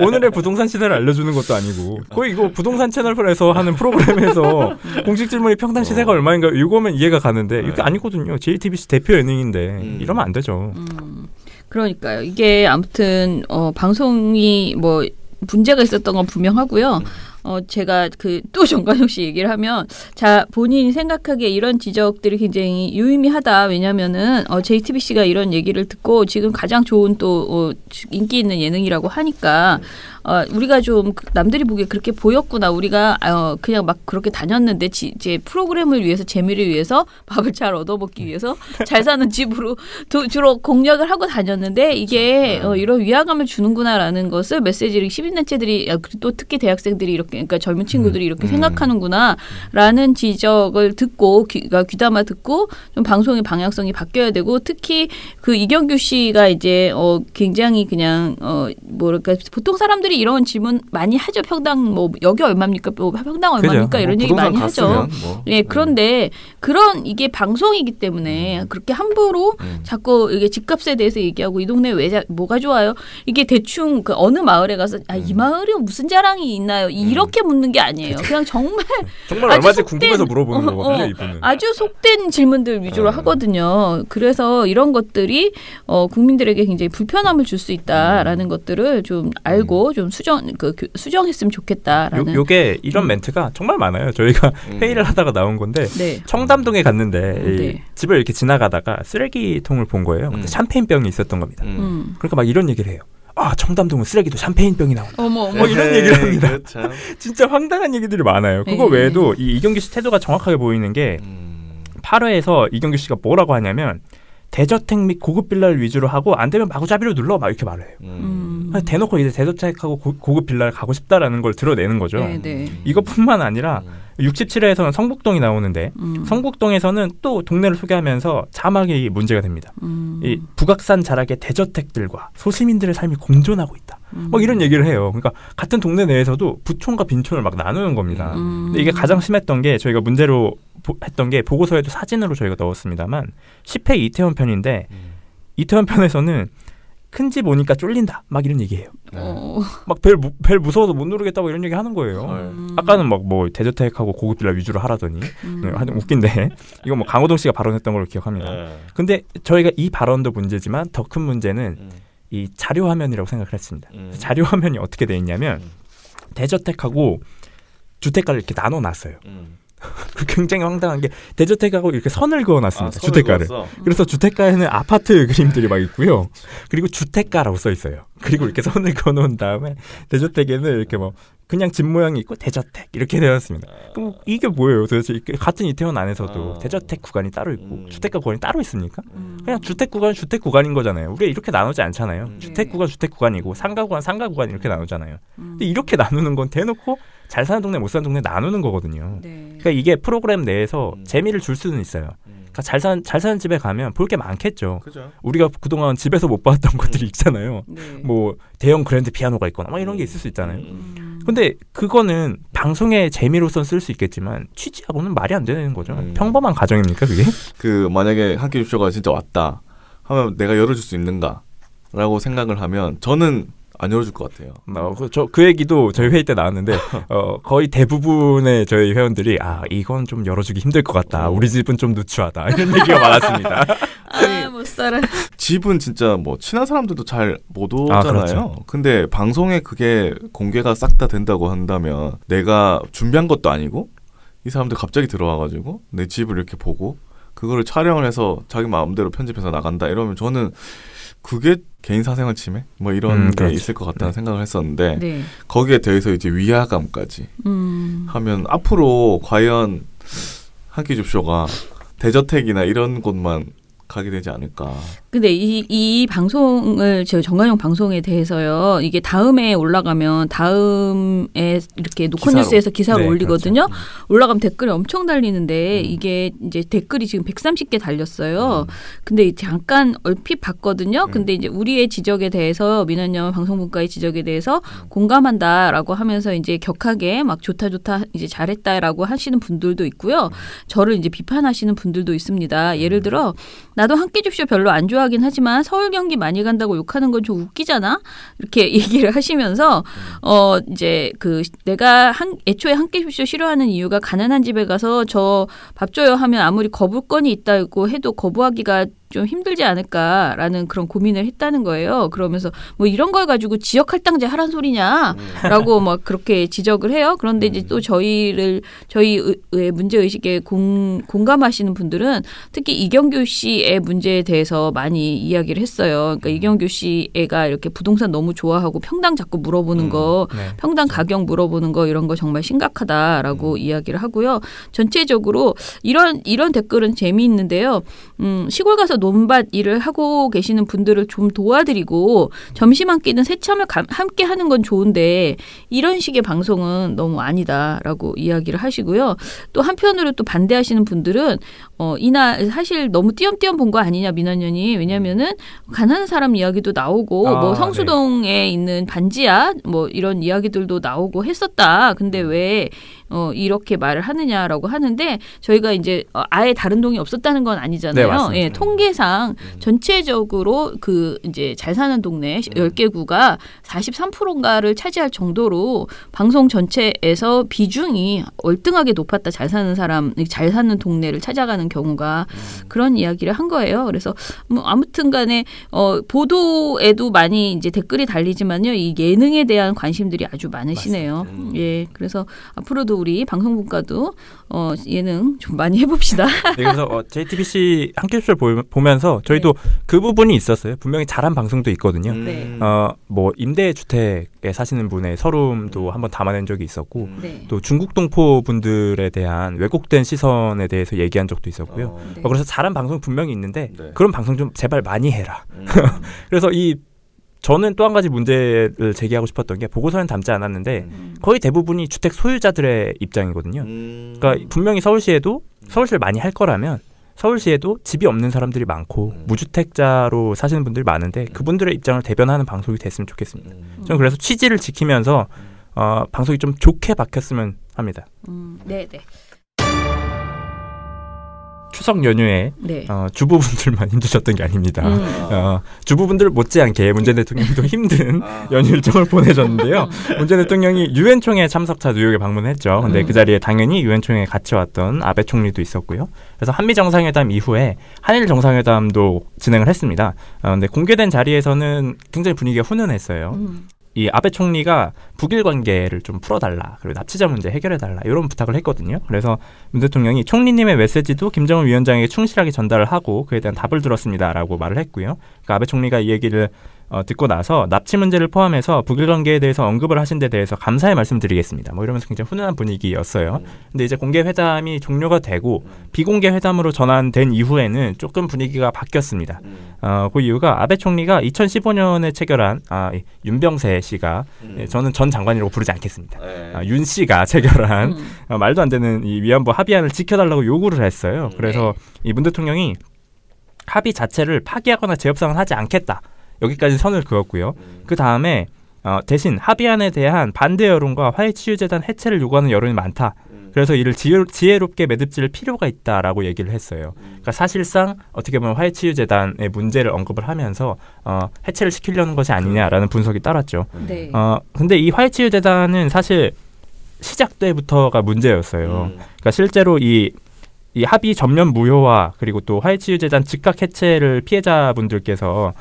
오늘의 부동산 시세를 알려주는 것도 아니고 거의 이거 부동산 채널에서 하는 프로그램에서 공식 질문이 평당 시세가 얼마인가요? 이거면 이해가 가는데 이게 아니거든요. JTBC 대표 예능인데 이러면 안 되죠. 그러니까요. 이게 아무튼 방송이 뭐 문제가 있었던 건 분명하고요. 제가 또 정관용 씨 얘기를 하면, 본인이 생각하기에 이런 지적들이 굉장히 유의미하다. 왜냐면은, JTBC가 이런 얘기를 듣고 지금 가장 좋은 인기 있는 예능이라고 하니까, 우리가 좀 남들이 보기에 그렇게 보였구나. 우리가 그냥 막 그렇게 다녔는데 이제 프로그램을 위해서 재미를 위해서 밥을 잘 얻어먹기 위해서 잘 사는 집으로 주로 공략을 하고 다녔는데 이게 이런 위화감을 주는구나라는 것을 메시지를 시민단체들이 또 특히 대학생들이 이렇게 그러니까 젊은 친구들이 이렇게 생각하는구나라는 지적을 듣고 귀담아 듣고 좀 방송의 방향성이 바뀌어야 되고 특히 이경규 씨가 이제 굉장히 그냥 뭐랄까 보통 사람들이 이런 질문 많이 하죠. 평당 뭐 여기 얼마입니까? 뭐 평당 얼마입니까? 그죠. 이런 얘기 많이 하죠. 예, 그런데 이게 방송이기 때문에 그렇게 함부로 자꾸 이게 집값에 대해서 얘기하고 이 동네 뭐가 좋아요? 이게 대충 어느 마을에 가서 이 마을에 무슨 자랑이 있나요? 이렇게 묻는 게 아니에요. 그냥 정말 얼마인지 궁금해서 물어보는 거거든요. 이분은. 아주 속된 질문들 위주로 하거든요. 그래서 이런 것들이 국민들에게 굉장히 불편함을 줄 수 있다라는 것들을 좀 알고 좀 수정했으면 좋겠다라는. 요게 이런 멘트가 정말 많아요. 저희가 회의를 하다가 나온 건데 네. 청담동에 갔는데 네. 집을 이렇게 지나가다가 쓰레기통을 본 거예요. 근데 샴페인병이 있었던 겁니다. 그러니까 막 이런 얘기를 해요. 아, 청담동은 쓰레기도 샴페인병이 나온다. 어머. 이런 얘기를 합니다. 참. 진짜 황당한 얘기들이 많아요. 그거 외에도 이경규 씨 태도가 정확하게 보이는 게 8회에서 이경규 씨가 뭐라고 하냐면 대저택 및 고급 빌라를 위주로 하고 안 되면 마구잡이로 눌러 막 이렇게 말해요. 대놓고 이제 대저택하고 고급 빌라를 가고 싶다라는 걸 드러내는 거죠. 네. 이것뿐만 아니라 67회에서는 성북동이 나오는데 성북동에서는 또 동네를 소개하면서 자막이 문제가 됩니다. 이 북악산 자락의 대저택들과 소시민들의 삶이 공존하고 있다. 막 이런 얘기를 해요. 그러니까 같은 동네 내에서도 부촌과 빈촌을 막 나누는 겁니다. 근데 이게 가장 심했던 게 저희가 문제로 했던 게 보고서에도 사진으로 저희가 넣었습니다만 10회 이태원 편인데 이태원 편에서는 큰 집 오니까 쫄린다 막 이런 얘기해요. 막 벨 무서워서 못 누르겠다고 이런 얘기 하는 거예요. 아까는 막 뭐 대저택하고 고급 빌라 위주로 하라더니 하여튼 웃긴데 이거 뭐 강호동 씨가 발언했던 걸로 기억합니다. 근데 저희가 이 발언도 문제지만 더 큰 문제는 이 자료 화면이라고 생각을 했습니다. 자료 화면이 어떻게 돼 있냐면 대저택하고 주택가를 이렇게 나눠놨어요. 굉장히 황당한 게 대저택하고 이렇게 선을 그어놨습니다. 주택가를. 그래서 주택가에는 아파트 그림들이 막 있고요. 그리고 주택가라고 써 있어요. 그리고 이렇게 선을 그어놓은 다음에 대저택에는 이렇게 뭐 그냥 집 모양이 있고 대저택 이렇게 되어 있습니다. 그럼 이게 뭐예요? 도대체 같은 이태원 안에서도 대저택 구간이 따로 있고 주택가 구간이 따로 있습니까? 그냥 주택 구간인 거잖아요. 우리가 이렇게 나누지 않잖아요. 주택 구간 주택 구간이고 상가 구간 이렇게 나누잖아요. 근데 이렇게 나누는 건 대놓고 잘 사는 동네 못 사는 동네 나누는 거거든요. 네. 그러니까 이게 프로그램 내에서 재미를 줄 수는 있어요. 그러니까 잘 사는 집에 가면 볼 게 많겠죠. 그죠. 우리가 그동안 집에서 못 봤던 것들이 있잖아요. 네. 뭐 대형 그랜드 피아노가 있거나 막 이런 게 있을 수 있잖아요. 음. 근데 그거는 방송의 재미로선 쓸 수 있겠지만 취지하고는 말이 안 되는 거죠. 평범한 가정입니까 그게? 그 만약에 함께 줍쇼가 진짜 왔다 하면 내가 열어줄 수 있는가라고 생각을 하면 저는 안 열어줄 것 같아요. 그 얘기도 저희 회의 때 나왔는데 거의 대부분의 저희 회원들이 이건 좀 열어주기 힘들 것 같다. 우리 집은 좀 누추하다. 이런 얘기가 많았습니다. 못 살아. 집은 진짜 뭐 친한 사람들도 잘 못 오잖아요. 그렇죠. 근데 방송에 그게 공개가 싹 다 된다고 한다면 내가 준비한 것도 아니고 이 사람들 갑자기 들어와가지고 내 집을 이렇게 보고 그거를 촬영을 해서 자기 마음대로 편집해서 나간다 이러면 저는 그게 개인 사생활 침해? 뭐 이런 게 그렇죠. 있을 것 같다는 생각을 했었는데 네. 거기에 대해서 이제 위화감까지 하면 앞으로 과연 한끼 줍쇼가 대저택이나 이런 곳만 가게 되지 않을까. 근데 이 방송을 저 정관용 방송에 대해서요. 이게 다음에 올라가면 다음에 이렇게 노컷뉴스에서 기사를 네, 올리거든요. 올라가면 댓글이 엄청 달리는데 이게 이제 댓글이 지금 130개 달렸어요. 근데 잠깐 얼핏 봤거든요. 근데 이제 우리의 지적에 대해서 민원연 방송분과의 지적에 대해서 공감한다라고 하면서 이제 격하게 막 좋다 이제 잘했다라고 하시는 분들도 있고요. 저를 이제 비판하시는 분들도 있습니다. 예를 들어 나도 함께 줍쇼 별로 안 좋아하긴 하지만 서울 경기 많이 간다고 욕하는 건 좀 웃기잖아. 이렇게 얘기를 하시면서 이제 그 내가 애초에 함께 줍쇼 싫어하는 이유가 가난한 집에 가서 저 밥 줘요 하면 아무리 거부권이 있다고 해도 거부하기가 좀 힘들지 않을까라는 그런 고민을 했다는 거예요. 그러면서 뭐 이런 걸 가지고 지역 할당제 하란 소리냐라고 막 그렇게 지적을 해요. 그런데 이제 또 저희의 문제 의식에 공감하시는 분들은 특히 이경규 씨의 문제에 대해서 많이 이야기를 했어요. 그러니까 이경규 씨가 이렇게 부동산 너무 좋아하고 평당 자꾸 물어보는 거, 평당 가격 물어보는 거 이런 거 정말 심각하다라고 이야기를 하고요. 전체적으로 이런 댓글은 재미있는데요. 시골 가서 논밭 일을 하고 계시는 분들을 좀 도와드리고 점심 한 끼는 새참을 함께 하는 건 좋은데 이런 식의 방송은 너무 아니다라고 이야기를 하시고요. 또 한편으로 또 반대하시는 분들은 이날 사실 너무 띄엄띄엄 본 거 아니냐 민원연이. 왜냐면은 가난한 사람 이야기도 나오고 뭐 성수동에 있는 반지하 뭐 이런 이야기들도 나오고 했었다. 근데 왜 이렇게 말을 하느냐라고 하는데 저희가 이제 아예 다른 동이 없었다는 건 아니잖아요. 네, 예, 통계상 전체적으로 그 이제 잘 사는 동네 10개 구가 43%인가를 차지할 정도로 방송 전체에서 비중이 월등하게 높았다. 잘 사는 동네를 찾아가는 경우가 그런 이야기를 한 거예요. 그래서 뭐 아무튼 간에 보도에도 많이 이제 댓글이 달리지만요. 이 예능에 대한 관심들이 아주 많으시네요. 예. 그래서 앞으로도 우리 방송분과도 예능 좀 많이 해봅시다. 네, 그래서 JTBC 함께 줍쇼 보면서 저희도 그 부분이 있었어요. 분명히 잘한 방송도 있거든요. 네. 뭐 임대주택에 사시는 분의 서름도 한번 담아낸 적이 있었고 네. 또 중국 동포 분들에 대한 왜곡된 시선에 대해서 얘기한 적도 있었고요. 네. 그래서 잘한 방송 분명히 있는데 네. 그런 방송 좀 제발 많이 해라. 그래서 저는 또 한 가지 문제를 제기하고 싶었던 게 보고서는 담지 않았는데 거의 대부분이 주택 소유자들의 입장이거든요. 그러니까 분명히 서울시에도 서울시를 많이 할 거라면 서울시에도 집이 없는 사람들이 많고 무주택자로 사시는 분들이 많은데 그분들의 입장을 대변하는 방송이 됐으면 좋겠습니다. 저는 그래서 취지를 지키면서 방송이 좀 좋게 바뀌었으면 합니다. 네. 추석 연휴에 네. 주부분들만 힘드셨던 게 아닙니다. 주부분들 못지않게 문재인 대통령도 힘든 연휴 일정을 보내셨는데요. 문재인 대통령이 유엔 총회 참석차 뉴욕에 방문했죠. 근데 그 자리에 당연히 유엔 총회에 같이 왔던 아베 총리도 있었고요. 그래서 한미 정상회담 이후에 한일 정상회담도 진행을 했습니다. 근데 공개된 자리에서는 굉장히 분위기가 훈훈했어요. 이 아베 총리가 북일 관계를 좀 풀어달라, 그리고 납치자 문제 해결해달라 이런 부탁을 했거든요. 그래서 문 대통령이 총리님의 메시지도 김정은 위원장에게 충실하게 전달을 하고 그에 대한 답을 들었습니다라고 말을 했고요. 그러니까 아베 총리가 이 얘기를 듣고 나서 납치 문제를 포함해서 북일 관계에 대해서 언급을 하신 데 대해서 감사의 말씀드리겠습니다. 뭐 이러면서 굉장히 훈훈한 분위기였어요. 근데 이제 공개 회담이 종료가 되고 비공개 회담으로 전환된 이후에는 조금 분위기가 바뀌었습니다. 그 이유가 아베 총리가 2015년에 체결한 윤병세 씨가 저는 전 장관이라고 부르지 않겠습니다. 윤 씨가 체결한 말도 안 되는 이 위안부 합의안을 지켜달라고 요구를 했어요. 그래서 이 문 대통령이 합의 자체를 파기하거나 재협상은 하지 않겠다. 여기까지 선을 그었고요. 그 다음에 대신 합의안에 대한 반대 여론과 화해치유재단 해체를 요구하는 여론이 많다. 그래서 이를 지혜롭게 매듭질 필요가 있다라고 얘기를 했어요. 그러니까 사실상 어떻게 보면 화해치유재단의 문제를 언급을 하면서 해체를 시키려는 것이 아니냐라는 분석이 따랐죠. 네. 근데 이 화해치유재단은 사실 시작 때부터가 문제였어요. 그러니까 실제로 이 합의 전면 무효화 그리고 또 화해치유재단 즉각 해체를 피해자분들께서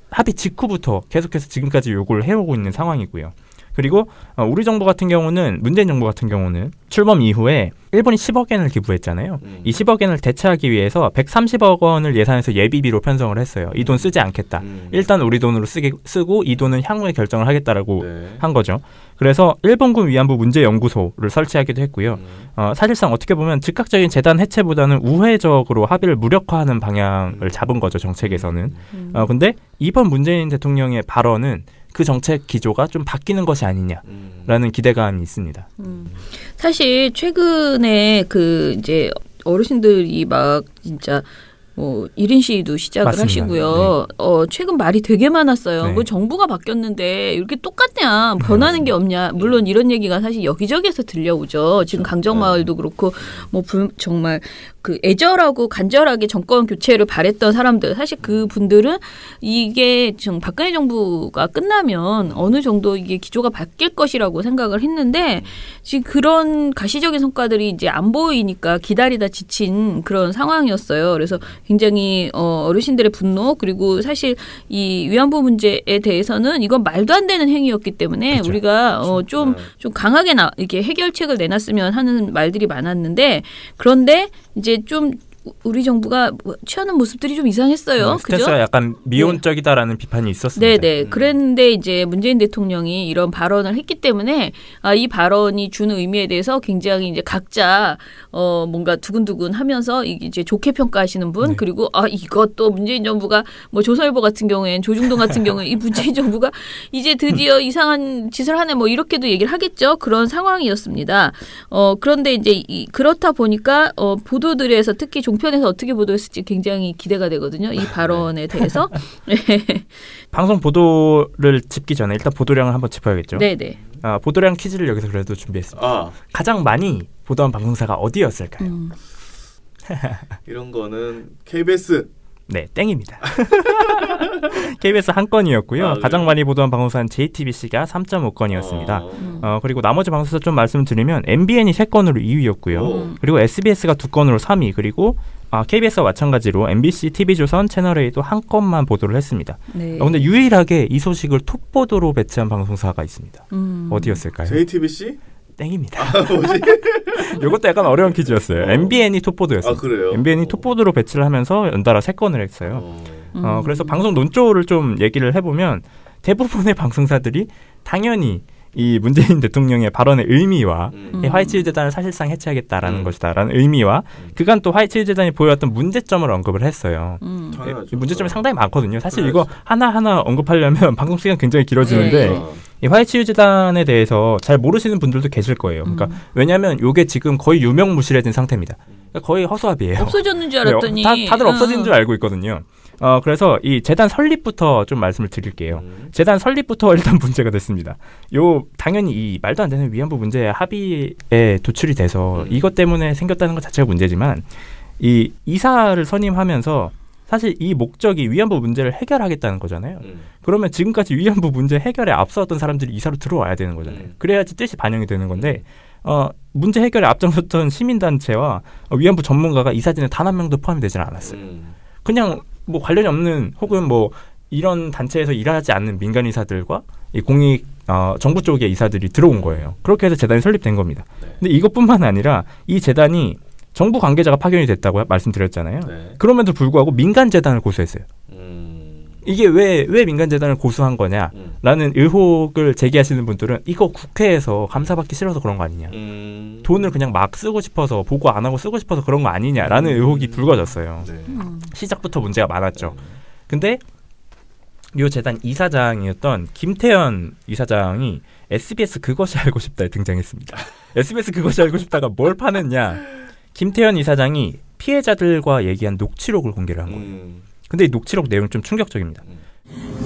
합의 직후부터 계속해서 지금까지 요구를 해오고 있는 상황이고요. 그리고 우리 정부 같은 경우는 문재인 정부 같은 경우는 출범 이후에 일본이 10억 엔을 기부했잖아요. 이 10억 엔을 대체하기 위해서 130억 원을 예산해서 예비비로 편성을 했어요. 이 돈 쓰지 않겠다. 일단 우리 돈으로 쓰고 이 돈은 향후에 결정을 하겠다라고 한 거죠. 그래서 일본군 위안부 문제연구소를 설치하기도 했고요. 사실상 어떻게 보면 즉각적인 재단 해체보다는 우회적으로 합의를 무력화하는 방향을 잡은 거죠. 정책에서는. 근데 이번 문재인 대통령의 발언은 그 정책 기조가 좀 바뀌는 것이 아니냐라는 기대감이 있습니다. 사실 최근에 그 이제 어르신들이 막 진짜 뭐 1인 시위도 시작을 맞습니다. 하시고요. 최근 말이 되게 많았어요. 네. 뭐 정부가 바뀌었는데 이렇게 똑같냐, 변하는 게 없냐. 물론 이런 얘기가 사실 여기저기에서 들려오죠. 지금 강정마을도 그렇고 뭐 정말 그 애절하고 간절하게 정권 교체를 바랬던 사람들, 사실 그 분들은 이게 지금 박근혜 정부가 끝나면 어느 정도 이게 기조가 바뀔 것이라고 생각을 했는데 지금 그런 가시적인 성과들이 이제 안 보이니까 기다리다 지친 그런 상황이었어요. 그래서 굉장히 어르신들의 분노, 그리고 사실 이 위안부 문제에 대해서는 이건 말도 안 되는 행위였기 때문에 그렇죠. 우리가 좀 강하게 이렇게 해결책을 내놨으면 하는 말들이 많았는데, 그런데 이제 좀 우리 정부가 취하는 모습들이 좀 이상했어요. 스탠스가 그죠? 약간 미온적이다라는 비판이 있었습니다. 네네. 그랬는데 이제 문재인 대통령이 이런 발언을 했기 때문에 이 발언이 주는 의미에 대해서 굉장히 이제 각자 뭔가 두근두근하면서 이제 좋게 평가하시는 분, 그리고 이것도 문재인 정부가 뭐 조선일보 같은 경우엔, 조중동 같은 경우에 이 문재인 정부가 이제 드디어 이상한 짓을 하네, 뭐 이렇게도 얘기를 하겠죠. 그런 상황이었습니다. 그런데 이제 그렇다 보니까 보도들에서 특히 종편에서 어떻게 보도했을지 굉장히 기대가 되거든요. 이 발언에 대해서. 방송 보도를 짚기 전에 일단 보도량을 한번 짚어야겠죠. 네네. 보도량 퀴즈를 여기서 그래도 준비했습니다. 가장 많이 보도한 방송사가 어디였을까요? 이런 거는 KBS. 네, 땡입니다. KBS 한 건이었고요. 가장 많이 보도한 방송사는 JTBC가 3.5건이었습니다. 그리고 나머지 방송사 좀 말씀드리면 MBN이 3건으로 2위였고요. 그리고 SBS가 2건으로 3위, 그리고 KBS와 마찬가지로 MBC, TV조선, 채널A도 한 건만 보도를 했습니다. 네. 근데 유일하게 이 소식을 톱보도로 배치한 방송사가 있습니다. 어디였을까요? JTBC? 땡입니다. 뭐지? 이것도 약간 어려운 퀴즈였어요. MBN이 톱보도였어요. 그래요? MBN이 톱보도로 배치를 하면서 연달아 3건을 했어요. 그래서 방송 논조를 좀 얘기를 해보면 대부분의 방송사들이 당연히 이 문재인 대통령의 발언의 의미와 이 화해치유재단을 사실상 해체하겠다라는 것이다라는 의미와 그간 또 화해치유재단이 보여왔던 문제점을 언급을 했어요. 문제점이 상당히 많거든요. 사실 이거 하나하나 언급하려면 방송 시간 굉장히 길어지는데 이 화해치유재단에 대해서 잘 모르시는 분들도 계실 거예요. 그러니까 왜냐하면 이게 지금 거의 유명무실해진 상태입니다. 그러니까 거의 허수아비예요. 없어졌는 줄 알았더니. 다들 없어진 줄 알고 있거든요. 그래서 이 재단 설립부터 좀 말씀을 드릴게요. 재단 설립부터 일단 문제가 됐습니다. 당연히 이 말도 안 되는 위안부 문제 합의에 도출이 돼서 이것 때문에 생겼다는 것 자체가 문제지만 이 이사를 선임하면서 사실 이 목적이 위안부 문제를 해결하겠다는 거잖아요. 그러면 지금까지 위안부 문제 해결에 앞서왔던 사람들이 이사로 들어와야 되는 거잖아요. 그래야지 뜻이 반영이 되는 건데 문제 해결에 앞장섰던 시민단체와 위안부 전문가가 이 사진에 단 한 명도 포함이 되지는 않았어요. 그냥 뭐 관련이 없는 혹은 뭐 이런 단체에서 일하지 않는 민간 이사들과 이 공익 정부 쪽의 이사들이 들어온 거예요. 그렇게 해서 재단이 설립된 겁니다. 근데 이것뿐만 아니라 이 재단이 정부 관계자가 파견이 됐다고 말씀드렸잖아요. 그럼에도 불구하고 민간 재단을 고소했어요. 이게 왜 민간재단을 고수한 거냐라는 의혹을 제기하시는 분들은 이거 국회에서 감사받기 싫어서 그런 거 아니냐. 돈을 그냥 막 쓰고 싶어서 보고 안 하고 쓰고 싶어서 그런 거 아니냐라는 의혹이 불거졌어요. 네. 시작부터 문제가 많았죠. 근데 이 재단 이사장이었던 김태현 이사장이 SBS 그것이 알고 싶다에 등장했습니다. SBS 그것이 알고 싶다가 뭘 파냈냐. 김태현 이사장이 피해자들과 얘기한 녹취록을 공개를 한 거예요. 근데 이 녹취록 내용이 좀 충격적입니다.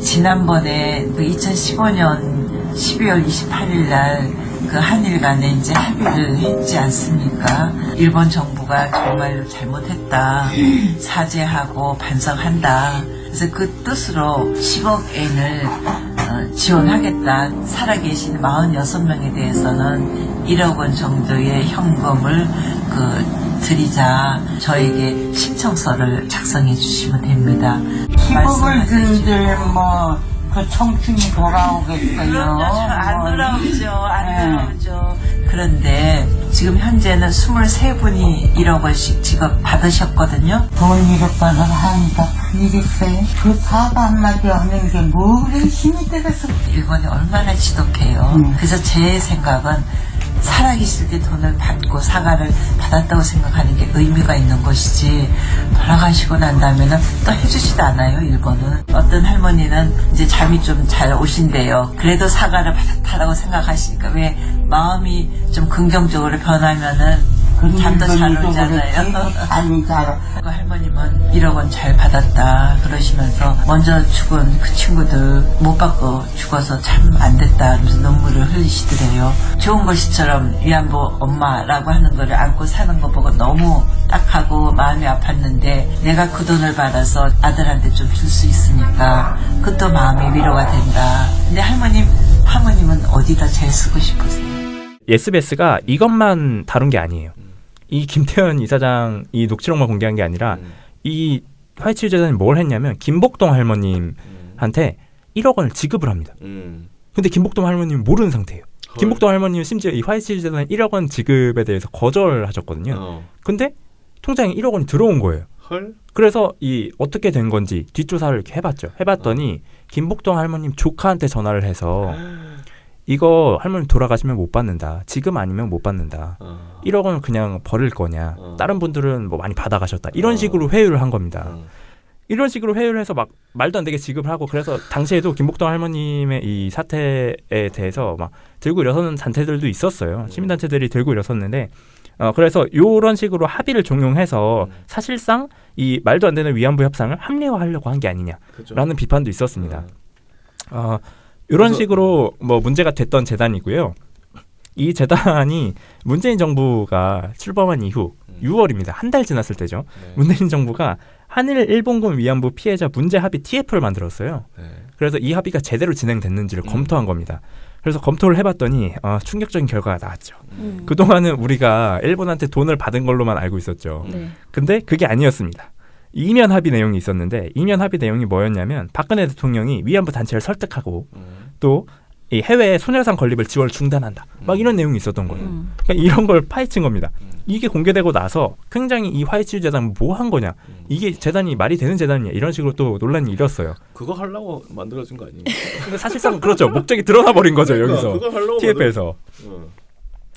지난번에 그 2015년 12월 28일 날 그 한일 간에 이제 합의를 했지 않습니까? 일본 정부가 정말로 잘못했다. 사죄하고 반성한다. 그래서 그 뜻으로 10억 엔을 지원하겠다. 살아계신 46명에 대해서는 1억 원 정도의 현금을 드리자. 저에게 신청서를 작성해 주시면 됩니다. 10억을 준들 그 청춘이 돌아오겠어요. 그럼요. 안 돌아오죠. 안 돌아오죠. 그런데 지금 현재는 23분이 1억 원씩 지급 받으셨거든요. 돈 1억 원을 하니까 큰일 있어요. 그 사과 한마디 하는 게 뭐래 힘이 되겠어. 일본이 얼마나 지독해요. 그래서 제 생각은 살아계실 때 돈을 받고 사과를 받았다고 생각하는 게 의미가 있는 것이지 돌아가시고 난 다음에는 또 해주지도 않아요. 일본은. 어떤 할머니는 이제 잠이 좀 잘 오신대요. 그래도 사과를 받았다라고 생각하시니까 왜 마음이 좀 긍정적으로 변하면은 잠도 잘 오잖아요. 그 할머님은 1억 원 잘 받았다 그러시면서 먼저 죽은 그 친구들 못 받고 죽어서 참 안 됐다 하면서 눈물을 흘리시더래요. 좋은 것이처럼 위안부 엄마라고 하는 거를 안고 사는 거 보고 너무 딱하고 마음이 아팠는데 내가 그 돈을 받아서 아들한테 좀 줄 수 있으니까 그것도 마음이 위로가 된다. 근데 하모님은 어디다 제일 쓰고 싶으세요? SBS가 이것만 다룬 게 아니에요. 이 김태현 이사장 이 녹취록만 공개한 게 아니라 이 화이트 재단이 뭘 했냐면 김복동 할머님한테 1억 원을 지급을 합니다. 근데 김복동 할머님은 모르는 상태예요. 김복동 할머님은 심지어 이 화이트 재단 1억 원 지급에 대해서 거절하셨거든요. 근데 통장에 1억 원이 들어온 거예요. 그래서 이 어떻게 된 건지 뒷조사를 이렇게 해봤더니 김복동 할머님 조카한테 전화를 해서 이거 할머니 돌아가시면 못 받는다. 지금 아니면 못 받는다. 1억 원을 그냥 버릴 거냐. 다른 분들은 뭐 많이 받아가셨다. 이런 식으로 회유를 한 겁니다. 이런 식으로 회유를 해서 막 말도 안 되게 지급을 하고 그래서 당시에도 김복동 할머님의 이 사태에 대해서 막 들고 일어서는 단체들도 있었어요. 시민단체들이 들고 일어섰는데 그래서 이런 식으로 합의를 종용해서 사실상 이 말도 안 되는 위안부 협상을 합리화하려고 한 게 아니냐라는 비판도 있었습니다. 이런 식으로 뭐 문제가 됐던 재단이고요. 이 재단이 문재인 정부가 출범한 이후 6월입니다. 한 달 지났을 때죠. 문재인 정부가 한일 일본군 위안부 피해자 문제 합의 TF를 만들었어요. 그래서 이 합의가 제대로 진행됐는지를 검토한 겁니다. 그래서 검토를 해봤더니 충격적인 결과가 나왔죠. 그동안은 우리가 일본한테 돈을 받은 걸로만 알고 있었죠. 근데 그게 아니었습니다. 이면 합의 내용이 있었는데 이면 합의 내용이 뭐였냐면 박근혜 대통령이 위안부 단체를 설득하고 또 이 해외에 소녀상 건립을 지원을 중단한다. 막 이런 내용이 있었던 거예요. 그러니까 이런 걸 파헤친 겁니다. 이게 공개되고 나서 굉장히 이 화이트 재단 뭐 한 거냐. 이게 재단이 말이 되는 재단이냐. 이런 식으로 또 논란이 일었어요. 그거 하려고 만들어진 거 아니에요? 근데 사실상 그렇죠. 목적이 드러나 버린 거죠. 여기서. 그거 하려고 TF에서.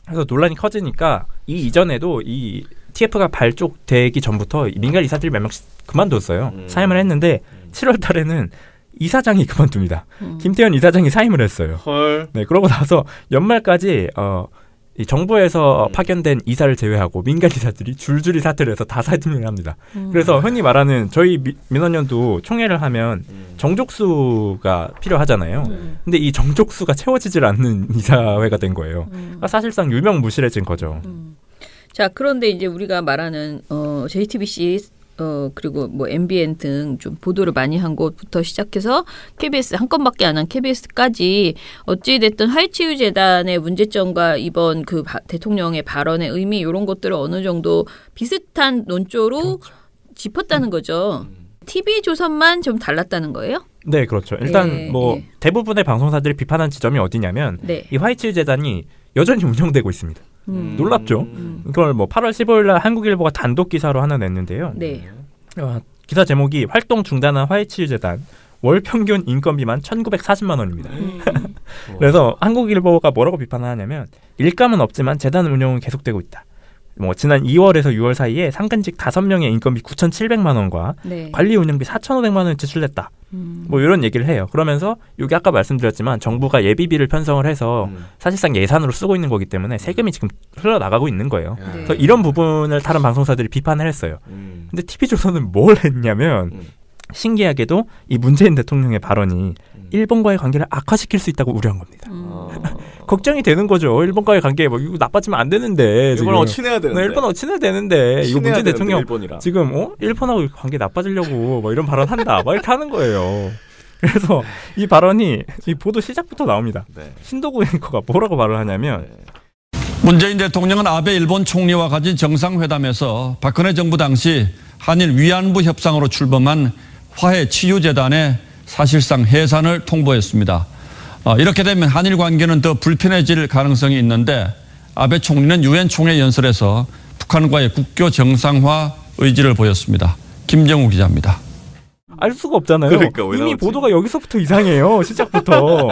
그래서 논란이 커지니까 이 이전에도 이 TF가 발족되기 전부터 민간 이사들이 몇 명씩 그만뒀어요. 사임을 했는데 7월 달에는 이사장이 그만둡니다. 김태현 이사장이 사임을 했어요. 네, 그러고 나서 연말까지 이 정부에서 파견된 이사를 제외하고 민간 이사들이 줄줄이 사퇴를 해서 다 사임을 합니다. 그래서 흔히 말하는 저희 민원연도 총회를 하면 정족수가 필요하잖아요. 근데 이 정족수가 채워지질 않는 이사회가 된 거예요. 그러니까 사실상 유명무실해진 거죠. 자, 그런데 이제 우리가 말하는 JTBC 그리고 뭐 MBN 등 좀 보도를 많이 한 곳부터 시작해서 KBS 한 건밖에 안 한 KBS까지 어찌 됐든 하이치유 재단의 문제점과 이번 그 대통령의 발언의 의미 이런 것들을 어느 정도 비슷한 논조로 짚었다는 거죠. TV조선만 좀 달랐다는 거예요? 네, 그렇죠. 일단 대부분의 방송사들이 비판한 지점이 어디냐면 이 화이치유 재단이 여전히 운영되고 있습니다. 놀랍죠? 이걸 뭐 8월 15일 날 한국일보가 단독 기사로 하나 냈는데요. 기사 제목이 활동 중단한 화이치유 재단 월 평균 인건비만 1,940만 원입니다. 그래서 한국일보가 뭐라고 비판하냐면 일감은 없지만 재단 운영은 계속되고 있다. 뭐 지난 2월에서 6월 사이에 상근직 5명의 인건비 9,700만 원과 네. 관리 운영비 4,500만 원을 지출했다. 뭐 이런 얘기를 해요. 그러면서 이게 아까 말씀드렸지만 정부가 예비비를 편성을 해서 사실상 예산으로 쓰고 있는 거기 때문에 세금이 지금 흘러나가고 있는 거예요. 네. 그래서 이런 부분을 다른 방송사들이 비판을 했어요. 근데 TV조선은 뭘 했냐면 신기하게도 이 문재인 대통령의 발언이 일본과의 관계를 악화시킬 수 있다고 우려한 겁니다. 걱정이 되는 거죠. 일본과의 관계 뭐 이거 나빠지면 안 되는데 일본하고 친해야 되는데. 일본하고 친해야 되는데 이거 문재인 대통령 일본이랑. 지금 일본하고 관계 나빠지려고 뭐 이런 발언한다. 막 이렇게 하는 거예요. 그래서 이 발언이 이 보도 시작부터 나옵니다. 네. 신도구 앵커가 뭐라고 말을 하냐면 문재인 대통령은 아베 일본 총리와 가진 정상회담에서 박근혜 정부 당시 한일 위안부 협상으로 출범한 화해치유재단의 사실상 해산을 통보했습니다. 이렇게 되면 한일 관계는 더 불편해질 가능성이 있는데 아베 총리는 유엔 총회 연설에서 북한과의 국교 정상화 의지를 보였습니다. 김정우 기자입니다. 알 수가 없잖아요. 그러니까 왜 이미 나오지? 보도가 여기서부터 이상해요. 시작부터.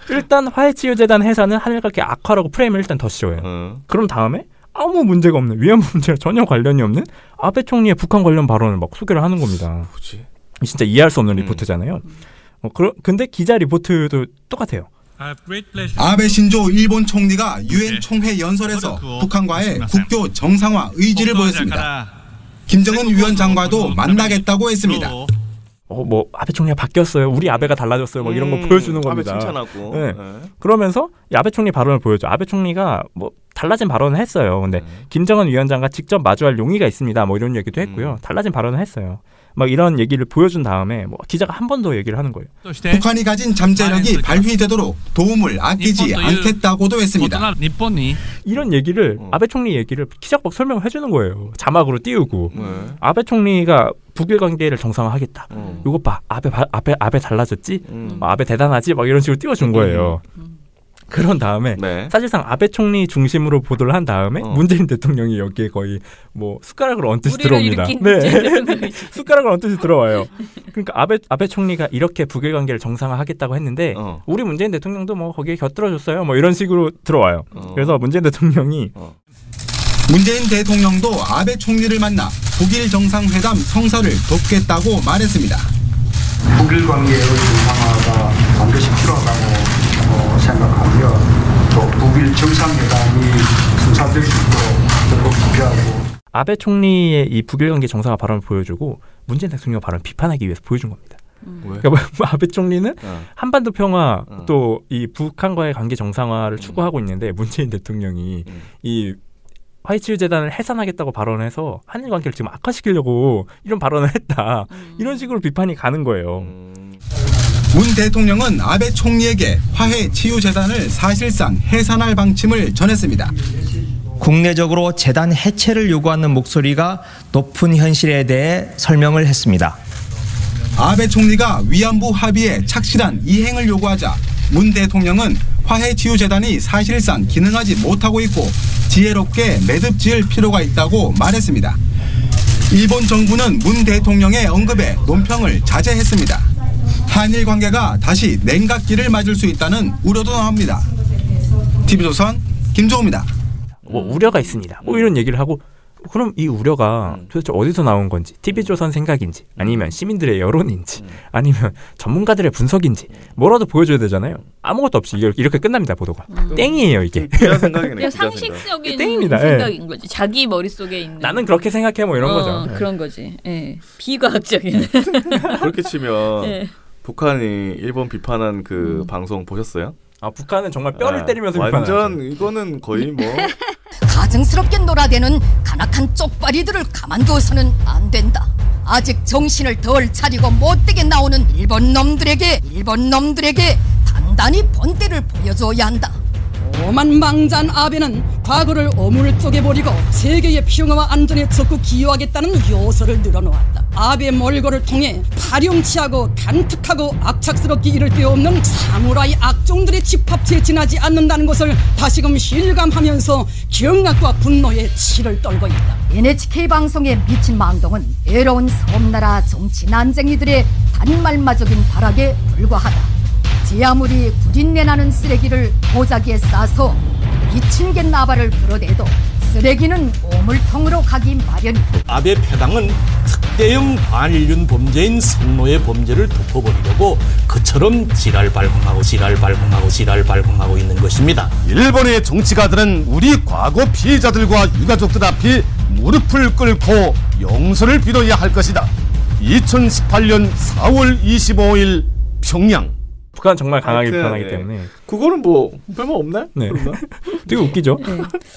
일단 화해치유재단 해산은 한일 관계 악화라고 프레임을 일단 더 씌워요. 그럼 다음에 아무 문제가 없는 위안부 문제와 전혀 관련이 없는 아베 총리의 북한 관련 발언을 막 소개를 하는 겁니다. 뭐지? 진짜 이해할 수 없는 리포트잖아요. 근데 기자 리포트도 똑같아요. 아베 신조 일본 총리가 유엔 총회 연설에서 북한과의 국교 정상화 의지를 보였습니다. 김정은 위원장과도 만나겠다고 했습니다. 뭐 아베 총리가 바뀌었어요. 우리 아베가 달라졌어요. 뭐 이런 거 보여주는 겁니다. 아베 칭찬하고. 네. 네. 그러면서 이 아베 총리 발언을 보여줘. 아베 총리가 뭐 달라진 발언을 했어요. 근데 김정은 위원장과 직접 마주할 용의가 있습니다. 뭐 이런 얘기도 했고요. 달라진 발언을 했어요. 막 이런 얘기를 보여준 다음에 뭐 기자가 한 번 더 얘기를 하는 거예요. 북한이 가진 잠재력이 발휘되도록 도움을 아끼지 않겠다고도 했습니다. 이런 얘기를 아베 총리 얘기를 기자가 설명을 해주는 거예요. 자막으로 띄우고 아베 총리가 북일 관계를 정상화하겠다. 이것 봐, 아베 달라졌지? 아베 대단하지? 막 이런 식으로 띄워준 거예요. 그런 다음에 네. 사실상 아베 총리 중심으로 보도를 한 다음에 문재인 대통령이 여기에 거의 뭐 숟가락을 얹듯이 들어옵니다. 네. 숟가락을 얹듯이 들어와요. 그러니까 아베 총리가 이렇게 북일 관계를 정상화하겠다고 했는데 우리 문재인 대통령도 뭐 거기에 곁들여줬어요. 뭐 이런 식으로 들어와요. 그래서 문재인 대통령이 문재인 대통령도 아베 총리를 만나 북일 정상회담 성사를 돕겠다고 말했습니다. 북일 관계의 정상화가 반드시 필요하다고 생각하며 또 북일 정상회담이 성사될 수 있도록 적극 투표하고 아베 총리의 이 북일 관계 정상화 발언을 보여주고 문재인 대통령 발언을 비판하기 위해서 보여준 겁니다. 그러니까 아베 총리는 한반도 평화 또 이 북한과의 관계 정상화를 추구하고 있는데 문재인 대통령이 이 화해치유재단을 해산하겠다고 발언해서 한일 관계를 지금 악화시키려고 이런 발언을 했다. 이런 식으로 비판이 가는 거예요. 문 대통령은 아베 총리에게 화해치유재단을 사실상 해산할 방침을 전했습니다. 국내적으로 재단 해체를 요구하는 목소리가 높은 현실에 대해 설명을 했습니다. 아베 총리가 위안부 합의에 착실한 이행을 요구하자 문 대통령은 화해치유재단이 사실상 기능하지 못하고 있고 지혜롭게 매듭 지을 필요가 있다고 말했습니다. 일본 정부는 문 대통령의 언급에 논평을 자제했습니다. 한일 관계가 다시 냉각기를 맞을 수 있다는 우려도 나옵니다. TV조선 김종우입니다. 뭐 우려가 있습니다. 뭐 이런 얘기를 하고 그럼 이 우려가 도대체 어디서 나온 건지 TV조선 생각인지 아니면 시민들의 여론인지 아니면 전문가들의 분석인지 뭐라도 보여줘야 되잖아요. 아무것도 없이 이렇게 끝납니다. 보도가. 땡이에요 이게. 기자 생각이네. 그냥 상식적인 땡입니다. 생각인 거지. 자기 머릿속에 있는. 나는 그렇게 생각해 뭐 이런 거죠. 그런 거지. 예. 비과학적인. 그렇게 치면 예. 북한이 일본 비판한 그 방송 보셨어요? 아 북한은 정말 뼈를 때리면서 완전 이거는 거의 뭐 가증스럽게 놀아대는 간악한 쪽발이들을 가만두어서는 안 된다. 아직 정신을 덜 차리고 못되게 나오는 일본 놈들에게 단단히 본때를 보여줘야 한다. 오만망자한 아베는 과거를 오물쪽에 버리고 세계의 평화와 안전에 적극 기여하겠다는 요소를 늘어놓았다. 아베 몰골을 통해 파렴치하고 단특하고 악착스럽게 이를 데 없는 사무라이 악종들의 집합체에 지나지 않는다는 것을 다시금 실감하면서 경악과 분노에 치를 떨고 있다. NHK 방송에 미친 망동은 외로운 섬나라 정치 난쟁이들의 단말마적인 발악에 불과하다. 제 아무리 구린내 나는 쓰레기를 보자기에 싸서 미친 개 나발을 불어대도 쓰레기는 오물통으로 가기 마련이다. 아베 패당은 특대형 반인륜 범죄인 성노예 범죄를 덮어버리려고 그처럼 지랄 발광하고 있는 것입니다. 일본의 정치가들은 우리 과거 피해자들과 유가족들 앞에 무릎을 꿇고 용서를 빌어야 할 것이다. 2018년 4월 25일 평양. 북한 정말 강하게 비판하기 때문에 그거는 뭐 별말 없네. 네. 되게 웃기죠.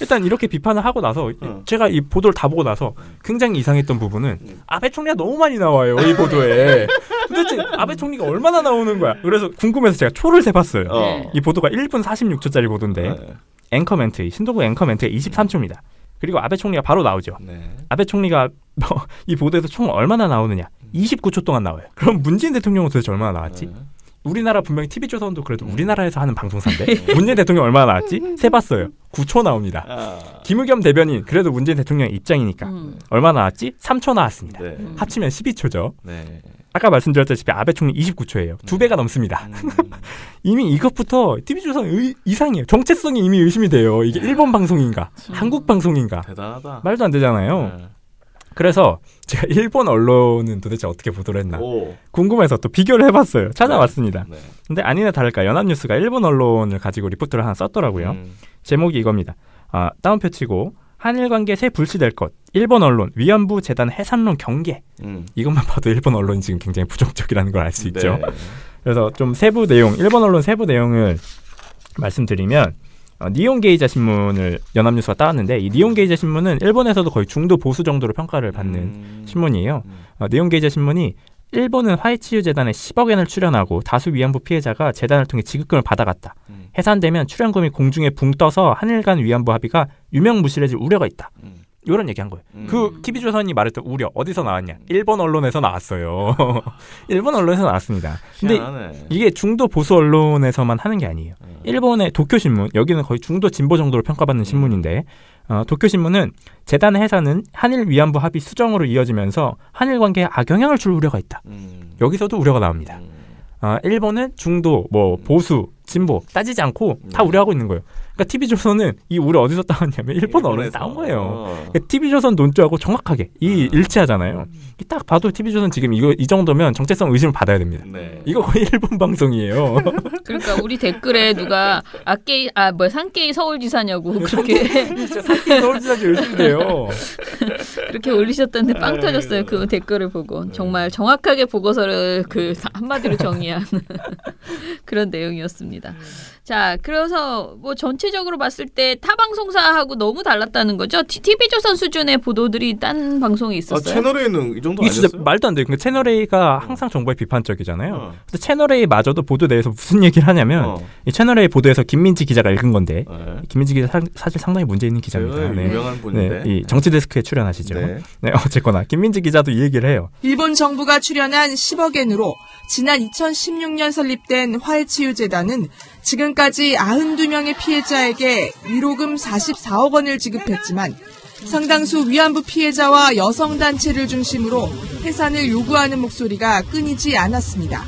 일단 이렇게 비판을 하고 나서 제가 이 보도를 다 보고 나서 굉장히 이상했던 부분은 아베 총리가 너무 많이 나와요. 이 보도에. 도대체 아베 총리가 얼마나 나오는 거야. 그래서 궁금해서 제가 초를 세봤어요. 이 보도가 1분 46초짜리 보도인데 앵커 멘트, 신동국 앵커 멘트가 23초입니다. 그리고 아베 총리가 바로 나오죠. 아베 총리가 이 보도에서 총 얼마나 나오느냐. 29초 동안 나와요. 그럼 문재인 대통령은 도대체 얼마나 나왔지? 우리나라 분명히 TV조선도 그래도 우리나라에서 하는 방송사인데 문재인 대통령 얼마나 나왔지? 세봤어요. 9초 나옵니다. 김의겸 대변인 그래도 문재인 대통령 입장이니까 얼마나 나왔지? 3초 나왔습니다. 합치면 12초죠. 아까 말씀드렸다시피 아베 총리 29초예요. 2배가 넘습니다. 이미 이것부터 TV조선 이상해요. 정체성이 이미 의심이 돼요. 이게 일본 방송인가? 한국 방송인가? 대단하다. 말도 안 되잖아요. 그래서 제가 일본 언론은 도대체 어떻게 보도를 했나 궁금해서 또 비교를 해봤어요. 찾아봤습니다. 근데 아니나 다를까 연합뉴스가 일본 언론을 가지고 리포트를 하나 썼더라고요. 제목이 이겁니다. 다운표 치고 한일 관계 새 불씨될 것. 일본 언론 위안부 재단 해산론 경계. 이것만 봐도 일본 언론이 지금 굉장히 부정적이라는 걸 알 수 있죠. 그래서 좀 세부 내용, 일본 언론 세부 내용을 말씀드리면 니온 게이자 신문을 연합뉴스가 따왔는데 이 니온 게이자 신문은 일본에서도 거의 중도 보수 정도로 평가를 받는 신문이에요. 니온 게이자 신문이 일본은 화해치유재단에 10억 엔을 출연하고 다수 위안부 피해자가 재단을 통해 지급금을 받아갔다. 해산되면 출연금이 공중에 붕 떠서 한일 간 위안부 합의가 유명무실해질 우려가 있다. 이런 얘기한 거예요. 그 TV조선이 말했던 우려 어디서 나왔냐? 일본 언론에서 나왔어요. 일본 언론에서 나왔습니다. 근데 희한하네. 이게 중도 보수 언론에서만 하는 게 아니에요. 일본의 도쿄신문, 여기는 거의 중도 진보 정도로 평가받는 신문인데 도쿄신문은 재단의 해산은 한일 위안부 합의 수정으로 이어지면서 한일 관계에 악영향을 줄 우려가 있다. 여기서도 우려가 나옵니다. 일본은 중도, 보수, 진보 따지지 않고 다 우려하고 있는 거예요. 그러니까 TV조선은 이 우려 어디서 따왔냐면 일본 언론에서 따온 거예요. 그러니까 TV조선 논조하고 정확하게 일치하잖아요. 딱 봐도 TV조선 지금 이 정도면 정체성 의심을 받아야 됩니다. 이거 거의 일본 방송이에요. 그러니까 우리 댓글에 누가 산케이 서울지사냐고 그렇게 산케이 서울지사지 열심히 돼요. 그렇게 올리셨던데 빵 터졌어요. 그 댓글을 보고 정말 정확하게 보고서를 그 한마디로 정의한 그런 내용이었습니다. 자, 그래서 뭐 전체적으로 봤을 때 타 방송사하고 너무 달랐다는 거죠. TV조선 수준의 보도들이 딴 방송에 있었어요. 채널A는 이 정도 이게 아니었어요? 진짜 말도 안 돼요. 그러니까 채널A가 항상 정보에 비판적이잖아요. 근데 채널A마저도 보도 내에서 무슨 얘기를 하냐면 이 채널A 보도에서 김민지 기자가 읽은 건데 김민지 기자 사실 상당히 문제 있는 기자입니다. 유명한 분인데. 이 정치데스크에 출연하시죠. 어쨌거나 김민지 기자도 이 얘기를 해요. 일본 정부가 출연한 10억 엔으로 지난 2016년 설립된 화해치유재단은 지금까지 92명의 피해자에게 위로금 44억 원을 지급했지만 상당수 위안부 피해자와 여성단체를 중심으로 해산을 요구하는 목소리가 끊이지 않았습니다.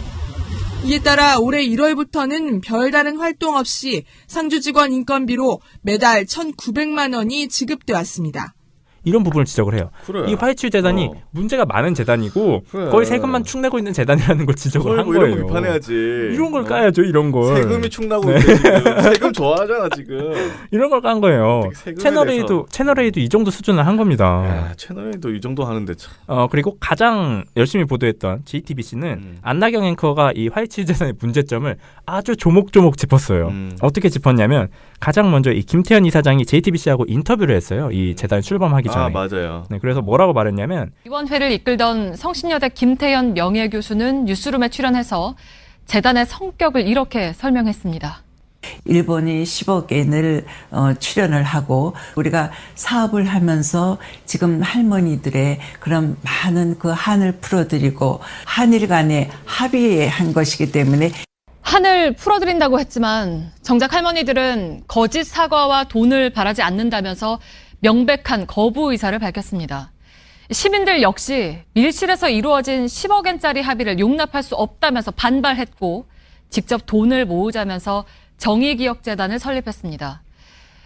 이에 따라 올해 1월부터는 별다른 활동 없이 상주 직원 인건비로 매달 1,900만 원이 지급돼 왔습니다. 이런 부분을 지적을 해요. 그래. 이 화해치유재단이 문제가 많은 재단이고 그래. 거의 세금만 축내고 있는 재단이라는 걸 지적을 한 뭐 거예요. 이런 거 비판해야지. 이런 걸 까야죠. 이런 걸. 세금이 축나고 있는데 지금. 세금 좋아하잖아 지금. 이런 걸 깐 거예요. 채널A도 이 정도 수준을 한 겁니다. 야, 채널A도 이 정도 하는데 참. 그리고 가장 열심히 보도했던 JTBC는 안나경 앵커가 이 화해치유재단의 문제점을 아주 조목조목 짚었어요. 어떻게 짚었냐면 가장 먼저 이 김태현 이사장이 JTBC하고 인터뷰를 했어요. 이 재단에 출범하기 전에. 맞아요. 네, 그래서 뭐라고 말했냐면 위원회를 이끌던 성신여대 김태현 명예교수는 뉴스룸에 출연해서 재단의 성격을 이렇게 설명했습니다. 일본이 10억엔을 출연을 하고 우리가 사업을 하면서 지금 할머니들의 그런 많은 그 한을 풀어드리고 한일 간에 합의한 것이기 때문에 한을 풀어드린다고 했지만 정작 할머니들은 거짓 사과와 돈을 바라지 않는다면서 명백한 거부 의사를 밝혔습니다. 시민들 역시 밀실에서 이루어진 10억엔짜리 합의를 용납할 수 없다면서 반발했고 직접 돈을 모으자면서 정의기억재단을 설립했습니다.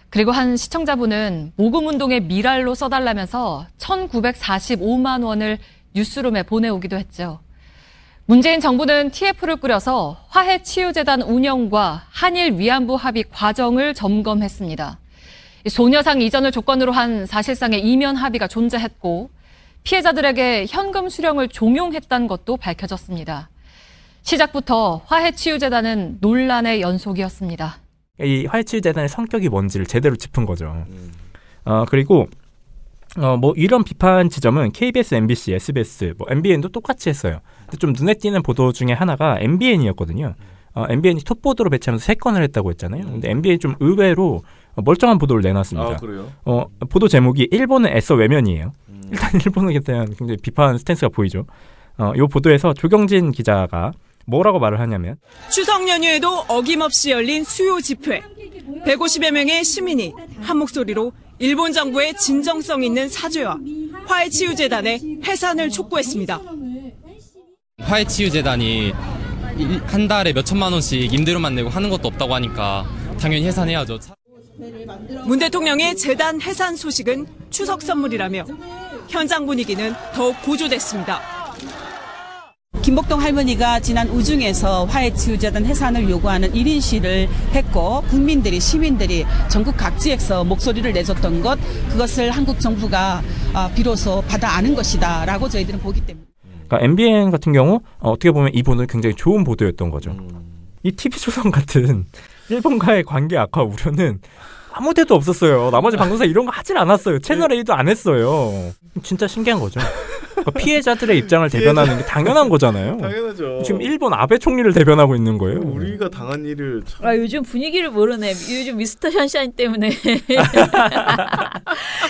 그리고 한 시청자분은 모금운동의 미랄로 써달라면서 1,945만 원을 뉴스룸에 보내오기도 했죠. 문재인 정부는 TF를 꾸려서 화해치유재단 운영과 한일 위안부 합의 과정을 점검했습니다. 소녀상 이전을 조건으로 한 사실상의 이면 합의가 존재했고 피해자들에게 현금 수령을 종용했다는 것도 밝혀졌습니다. 시작부터 화해치유재단은 논란의 연속이었습니다. 이 화해치유재단의 성격이 뭔지를 제대로 짚은 거죠. 그리고 뭐 이런 비판 지점은 KBS, MBC, SBS, 뭐 MBN도 똑같이 했어요. 근데 좀 눈에 띄는 보도 중에 하나가 MBN이었거든요. MBN이 톱보도로 배치하면서 3건을 했다고 했잖아요. 근데 MBN이 좀 의외로 멀쩡한 보도를 내놨습니다. 아, 그래요? 보도 제목이 일본은 애써 외면이에요. 일단 일본에 대한 굉장히 비판 스탠스가 보이죠. 이 보도에서 조경진 기자가 뭐라고 말을 하냐면 추석 연휴에도 어김없이 열린 수요 집회. 150여 명의 시민이 한 목소리로 일본 정부의 진정성 있는 사죄와 화해치유재단의 해산을 촉구했습니다. 화해치유재단이 한 달에 몇 천만 원씩 임대료만 내고 하는 것도 없다고 하니까 당연히 해산해야죠. 문 대통령의 재단 해산 소식은 추석 선물이라며 현장 분위기는 더욱 고조됐습니다. 김복동 할머니가 지난 우중에서 화해치유재단 해산을 요구하는 1인 시를 했고 국민들이 시민들이 전국 각지에서 목소리를 내줬던 것 그것을 한국 정부가 비로소 받아 아는 것이다 라고 저희들은 보기 때문에 그러니까 MBN 같은 경우 어떻게 보면 이 보도는 굉장히 좋은 보도였던 거죠. 이 TV조선 같은 일본과의 관계 악화 우려는 아무 데도 없었어요. 나머지 방송사 이런 거 하질 않았어요. 채널A도 안 했어요. 진짜 신기한 거죠. 그러니까 피해자들의 입장을 대변하는 게 당연한 거잖아요. 당연하죠. 지금 일본 아베 총리를 대변하고 있는 거예요. 우리가 당한 일을 참... 요즘 분위기를 모르네. 요즘 미스터 션샤인 때문에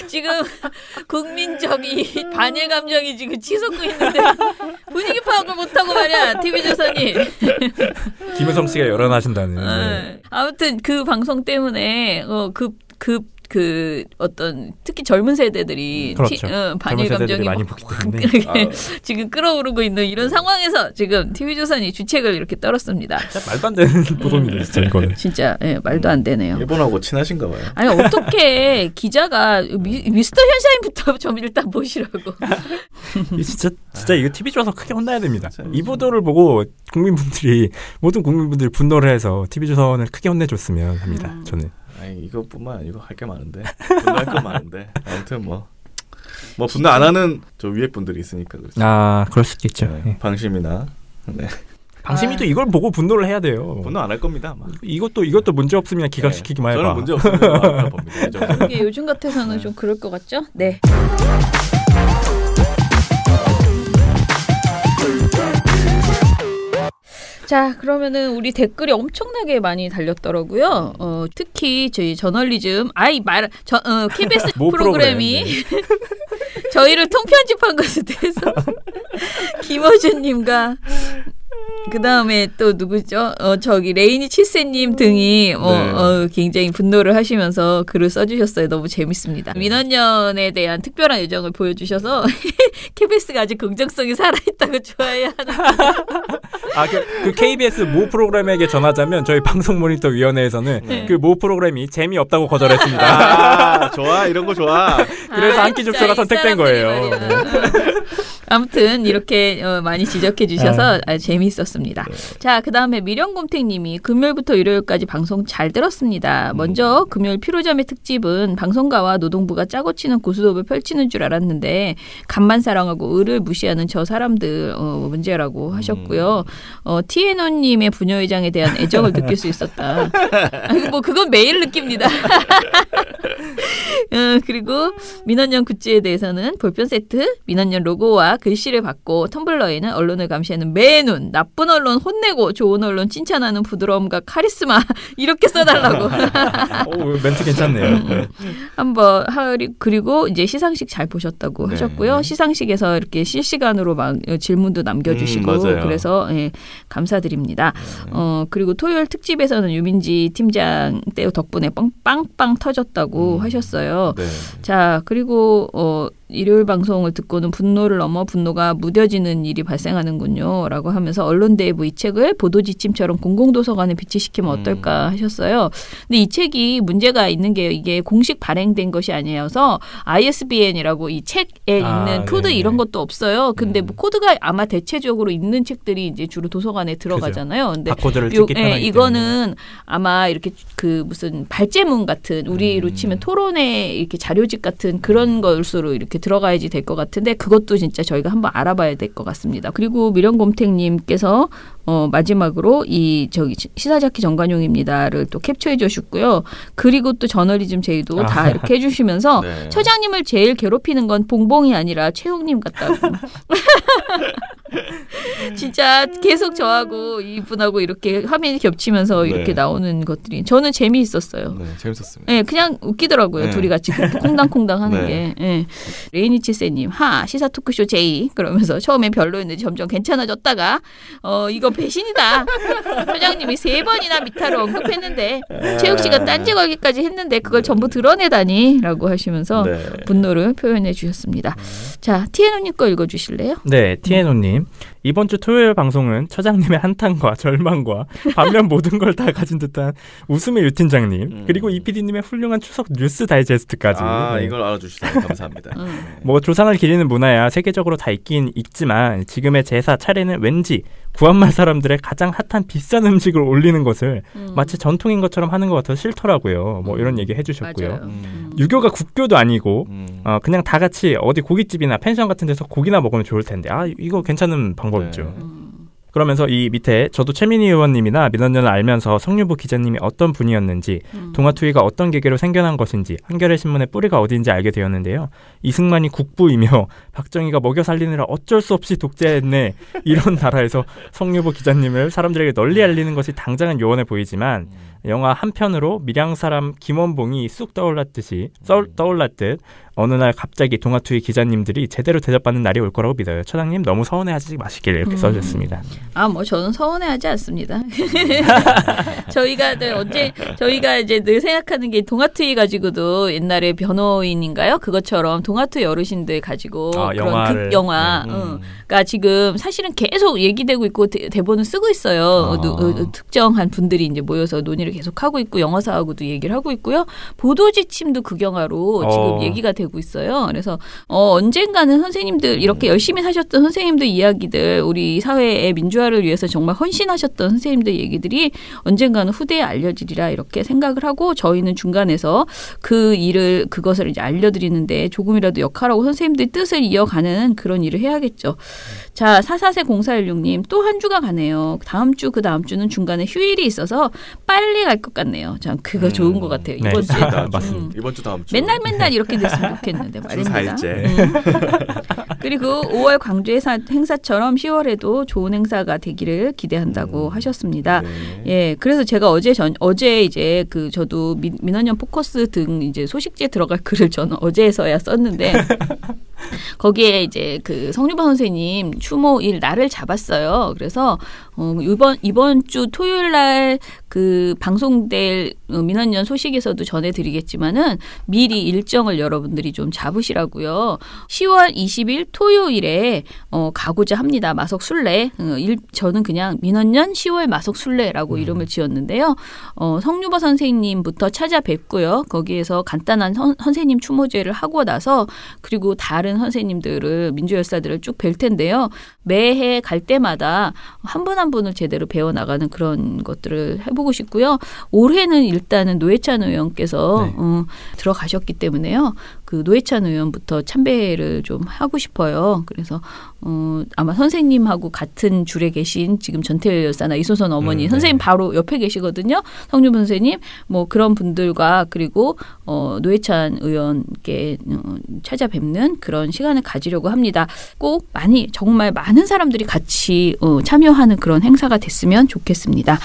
지금 국민적 이 반일 감정이 지금 치솟고 있는데 분위기 파악을 못하고 말이야. TV조선이. 김효성 씨가 열연하신다는. 아무튼 그 방송 때문에 어떤 특히 젊은 세대들이 그렇죠. 반일 감정이 많이 보기 때문에 지금 끌어오르고 있는 이런 상황에서 지금 TV조선이 주책을 이렇게 떨었습니다. 진짜 말도 안 되는 보도입니다. 진짜 이거는. 진짜 말도 안 되네요. 일본하고 친하신가 봐요. 아니 어떻게 기자가 미스터 현샤인부터 좀 일단 보시라고. 진짜 이거 TV조선 크게 혼나야 됩니다. 이 보도를 보고 모든 국민분들이 분노를 해서 TV조선을 크게 혼내줬으면 합니다. 저는. 아니 이것뿐만 아니고 할 게 많은데 분노할 거 많은데 아무튼 뭐 분노 안 하는 저 위에 분들이 있으니까 그렇죠. 그럴 수 있겠죠. 네, 방심이나 방심이도 이걸 보고 분노를 해야 돼요. 분노 안 할 겁니다. 아마. 이것도 문제 없으면 기각시키기만 해봐. 저는 문제 없으면 봅니다. 이게 요즘 같아서는 좀 그럴 것 같죠? 네. 자, 그러면은 우리 댓글이 엄청나게 많이 달렸더라고요. 특히 저희 저널리즘, KBS 프로그램이 저희를 통편집한 것에 대해서 김어준님과 그 다음에 또 누구죠? 레이니 칠세님 등이 굉장히 분노를 하시면서 글을 써주셨어요. 너무 재밌습니다. 민원연에 대한 특별한 애정을 보여주셔서 KBS가 아주 긍정성이 살아있다고 좋아해야 하는. 그 KBS 모 프로그램에게 전하자면 저희 방송모니터위원회에서는 그 모 프로그램이 재미없다고 거절했습니다. 좋아, 이런 거 좋아. 그래서 한끼줍쇼가 선택된 거예요. 아무튼 이렇게 많이 지적해 주셔서 재미있었습니다. 자, 그 다음에 미령곰탱님이 금요일부터 일요일까지 방송 잘 들었습니다. 먼저 금요일 피로자매 특집은 방송가와 노동부가 짜고 치는 고스톱을 펼치는 줄 알았는데 간만 사랑하고 을을 무시하는 저 사람들 문제라고 하셨고요. TNO님의 부녀회장에 대한 애정을 느낄 수 있었다. 뭐 그건 매일 느낍니다. 그리고 민원연 굿즈에 대해서는 볼펜 세트, 민원연 로고와 글씨를 받고 텀블러에는 언론을 감시하는 매눈, 나쁜 언론 혼내고 좋은 언론 칭찬하는 부드러움과 카리스마 이렇게 써달라고. 오, 멘트 괜찮네요. 한번 그리고 이제 시상식 잘 보셨다고 하셨고요. 시상식에서 이렇게 실시간으로 막 질문도 남겨주시고 그래서 예, 감사드립니다. 그리고 토요일 특집에서는 유민지 팀장 때 덕분에 빵빵 터졌다고 하셨어요. 네. 자, 그리고 일요일 방송을 듣고는 분노를 넘어 분노가 무뎌지는 일이 발생하는군요. 라고 하면서 언론대부 이 책을 보도지침처럼 공공도서관에 비치시키면 어떨까 하셨어요. 근데 이 책이 문제가 있는 게 이게 공식 발행된 것이 아니어서 ISBN이라고 이 책에 있는 코드 이런 것도 없어요. 근데 뭐 코드가 아마 대체적으로 있는 책들이 이제 주로 도서관에 들어가잖아요. 근데 바코드를 찍기 편하기 이거는 아마 이렇게 그 무슨 발제문 같은 우리로 치면 토론회 이렇게 자료집 같은 그런 것으로 이렇게 들어가야지 될 것 같은데 그것도 진짜 저희가 한번 알아봐야 될 것 같습니다. 그리고 미련곰탱님께서 마지막으로 저기 시사자키 정관용입니다를 또 캡처해 주셨고요. 그리고 또 저널리즘 제의도 다 이렇게 해주시면서 네. 처장님을 제일 괴롭히는 건 봉봉이 아니라 최욱님 같다고. 진짜 계속 저하고 이분하고 이렇게 화면이 겹치면서 이렇게 나오는 것들이 저는 재미있었어요. 네, 재밌었습니다. 네, 그냥 웃기더라고요. 네. 둘이 같이 콩당콩당 하는 네. 게. 네. 레이니치세님, 시사 토크쇼 제이. 그러면서 처음에 별로였는데 점점 괜찮아졌다가, 이거 배신이다. 회장님이 3번이나 미타를 언급했는데, 최욱 씨가 딴지 걸기까지 했는데, 그걸 전부 드러내다니. 라고 하시면서 분노를 표현해 주셨습니다. 자, TNO님 거 읽어주실래요? 네, TNO님. 이번 주 토요일 방송은 처장님의 한탄과 절망과 반면 모든 걸 다 가진 듯한 웃음의 유 팀장님 그리고 이 PD님의 훌륭한 추석 뉴스 다이제스트까지 이걸 알아주시다니 감사합니다. 뭐 조상을 기리는 문화야 세계적으로 다 있긴 있지만 지금의 제사 차례는 왠지 구한말 사람들의 가장 핫한 비싼 음식을 올리는 것을 마치 전통인 것처럼 하는 것 같아서 싫더라고요. 뭐 이런 얘기 해주셨고요. 유교가 국교도 아니고 그냥 다 같이 어디 고깃집이나 펜션 같은 데서 고기나 먹으면 좋을 텐데 이거 괜찮은 방법이죠. 그러면서 이 밑에 저도 최민희 의원님이나 민원연을 알면서 성유보 기자님이 어떤 분이었는지 동아투이가 어떤 계기로 생겨난 것인지 한겨레 신문의 뿌리가 어디인지 알게 되었는데요. 이승만이 국부이며 박정희가 먹여 살리느라 어쩔 수 없이 독재했네 이런 나라에서 성유보 기자님을 사람들에게 널리 알리는 것이 당장은 요원해 보이지만 영화 한 편으로 밀양 사람 김원봉이 쑥 떠올랐듯 어느 날 갑자기 동아투이 기자님들이 제대로 대접받는 날이 올 거라고 믿어요. 처장님 너무 서운해하지 마시길 이렇게 써주셨습니다. 뭐 저는 서운해하지 않습니다. 저희가 이제 늘 생각하는 게 동아투이 가지고도 옛날에 변호인인가요? 그것처럼 동아투이 어르신들 가지고 그런 극영화가 지금 사실은 계속 얘기되고 있고 대본을 쓰고 있어요. 특정한 분들이 이제 모여서 논의를 계속 하고 있고 영화사하고도 얘기를 하고 있고요. 보도지침도 극영화로 지금 얘기가 되고 있어요. 그래서 언젠가는 선생님들 이렇게 열심히 사셨던 선생님들 이야기들 우리 사회의 민주화를 위해서 정말 헌신하셨던 선생님들 얘기들이 언젠가는 후대에 알려지리라 이렇게 생각을 하고 저희는 중간에서 그것을 이제 알려드리는데 조금이라도 역할하고 선생님들의 뜻을 이어가는 그런 일을 해야겠죠. 자, 440416님 또 한 주가 가네요. 다음 주 그 다음 주는 중간에 휴일이 있어서 빨리 갈 것 같네요. 전 그거 좋은 것 같아요. 이번 주에 맞습니다. 이번 주 다음 주 맨날 이렇게 됐으면 좋겠는데 말입니다. 4일째. 그리고 5월 광주 행사처럼 10월에도 좋은 행사가 되기를 기대한다고 하셨습니다. 예, 그래서 제가 어제 이제 저도 민원연 포커스 등 이제 소식지에 들어갈 글을 저는 어제서야 썼는데 거기에 이제 성유보 선생님 추모일 날을 잡았어요. 그래서 이번 주 토요일 날 방송될 민원연 소식에서도 전해드리겠지만은 미리 일정을 여러분들이 좀 잡으시라고요. 10월 20일 토요일에 가고자 합니다. 마석순례. 저는 그냥 민원연 10월 마석순례라고 이름을 지었는데요. 성유보 선생님부터 찾아뵙고요. 거기에서 간단한 선생님 추모제를 하고 나서 그리고 다른 선생님들을 민주열사들을 쭉 뵐 텐데요. 매해 갈 때마다 한 분 한 분을 제대로 배워나가는 그런 것들을 해보고 싶고요. 올해는 일단은 노회찬 의원께서 들어가셨기 때문에요. 그 노회찬 의원부터 참배를 좀 하고 싶어요. 그래서 아마 선생님하고 같은 줄에 계신 지금 전태일 여사나 이소선 어머니 선생님 바로 옆에 계시거든요. 성준 선생님 뭐 그런 분들과 그리고 노회찬 의원께 찾아뵙는 그런 시간을 가지려고 합니다. 꼭 정말 많은 사람들이 같이 참여하는 그런 행사가 됐으면 좋겠습니다.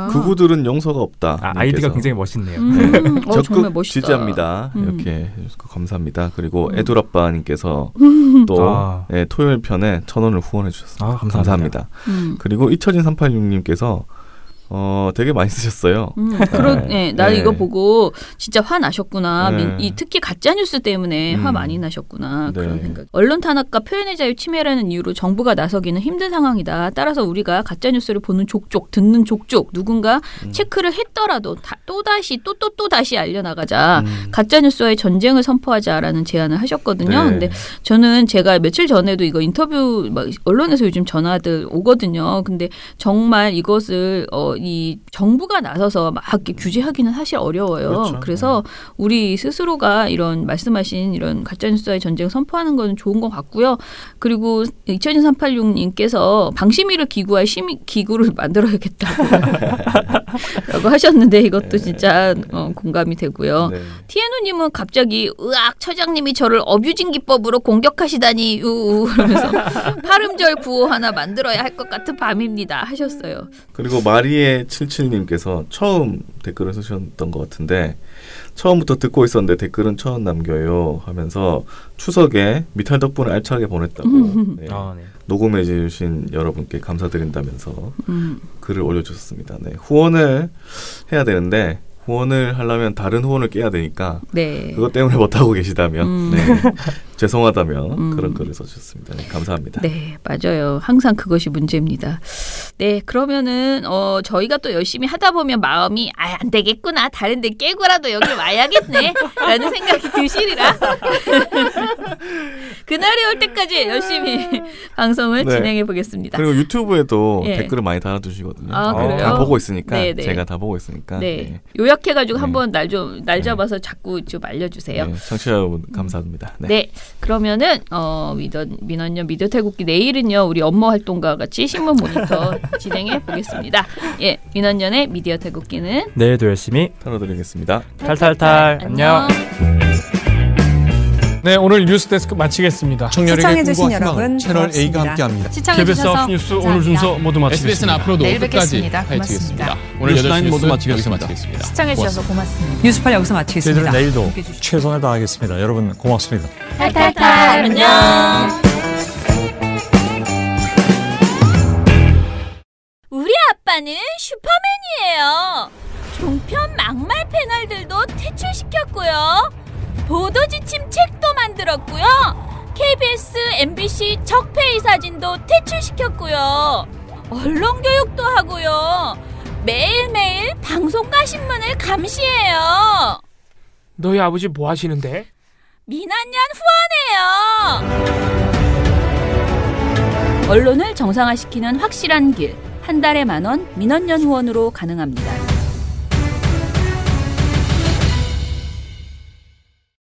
극우들은 용서가 없다. 아이디가 굉장히 멋있네요. 적극 정말 멋있다. 지지합니다. 이렇게 감사합니다. 그리고 애돌아빠님께서 또 토요일 편에 1,000원을 후원해 주셨습니다. 감사합니다. 그리고 잊혀진 386님께서 되게 많이 쓰셨어요. 나 이거 보고 진짜 화 나셨구나. 특히 가짜 뉴스 때문에 화 많이 나셨구나. 그런 생각. 언론 탄압과 표현의 자유 침해라는 이유로 정부가 나서기는 힘든 상황이다. 따라서 우리가 가짜 뉴스를 보는 족족, 듣는 족족, 누군가 체크를 했더라도 또다시 다시 알려나가자. 가짜 뉴스와의 전쟁을 선포하자라는 제안을 하셨거든요. 근데 저는 제가 며칠 전에도 이거 인터뷰 언론에서 요즘 전화들 오거든요. 근데 정말 이것을 이 정부가 나서서 막 이렇게 규제하기는 사실 어려워요. 그렇죠. 그래서 우리 스스로가 이런 말씀하신 이런 가짜뉴스와의 전쟁을 선포하는 건 좋은 것 같고요. 그리고 20386님께서 방심위를 기구할 기구를 만들어야겠다고 라고 하셨는데 이것도 진짜 공감이 되고요. 티에노님은 갑자기 으악 처장님이 저를 어뷰징 기법으로 공격하시다니 그러면서 파름절 구호 하나 만들어야 할 것 같은 밤입니다 하셨어요. 그리고 마리에 77님께서 처음 댓글을 쓰셨던 것 같은데 처음부터 듣고 있었는데 댓글은 처음 남겨요 하면서 추석에 미탈 덕분에 알차게 보냈다고 녹음해 주신 여러분께 감사드린다면서 글을 올려주셨습니다. 후원을 해야 되는데 후원을 하려면 다른 후원을 깨야 되니까 그것 때문에 못하고 계시다면 죄송하다면 그런 글을 써주셨습니다. 감사합니다. 네, 맞아요. 항상 그것이 문제입니다. 네, 그러면은 저희가 또 열심히 하다 보면 마음이 안 되겠구나. 다른 데 깨고라도 여기 와야겠네 라는 생각이 드시리라 그날이 올 때까지 열심히 방송을 진행해 보겠습니다. 그리고 유튜브에도 댓글을 많이 달아주시거든요. 그래요? 다 보고 있으니까 제가 다 보고 있으니까 요약해가지고 한번 날 잡아서 자꾸 좀 알려주세요. 청취자 여러분 감사합니다. 그러면은 민원연 미디어 태국기 내일은요 우리 업무 활동과 같이 신문 모니터 진행해 보겠습니다. 민원연의 미디어 태국기는 내일도 열심히 다뤄드리겠습니다. 탈탈탈 안녕. 네, 오늘 뉴스데스크 마치겠습니다. 시청해주신 여러분 채널 A가 함께합니다. KBS 9시 뉴스 오늘 순서 모두 마치겠습니다. SBS는 앞으로도 끝까지 파헤치겠습니다. 오늘 8시 모두 마치겠습니다. 시청해주셔서 고맙습니다. 뉴스팔 여기서 마치겠습니다. 저희들은 내일도 최선을 다하겠습니다. 여러분 고맙습니다. 탈탈탈 안녕. 우리 아빠는 슈퍼맨이에요. 종편 막말 패널들도 퇴출시켰고요. 보도지침 책도 만들었고요. KBS, MBC 적폐의 사진도 퇴출시켰고요. 언론교육도 하고요. 매일매일 방송과 신문을 감시해요. 너희 아버지 뭐 하시는데? 민원연 후원해요. 언론을 정상화시키는 확실한 길. 한 달에 10,000원 민원연 후원으로 가능합니다.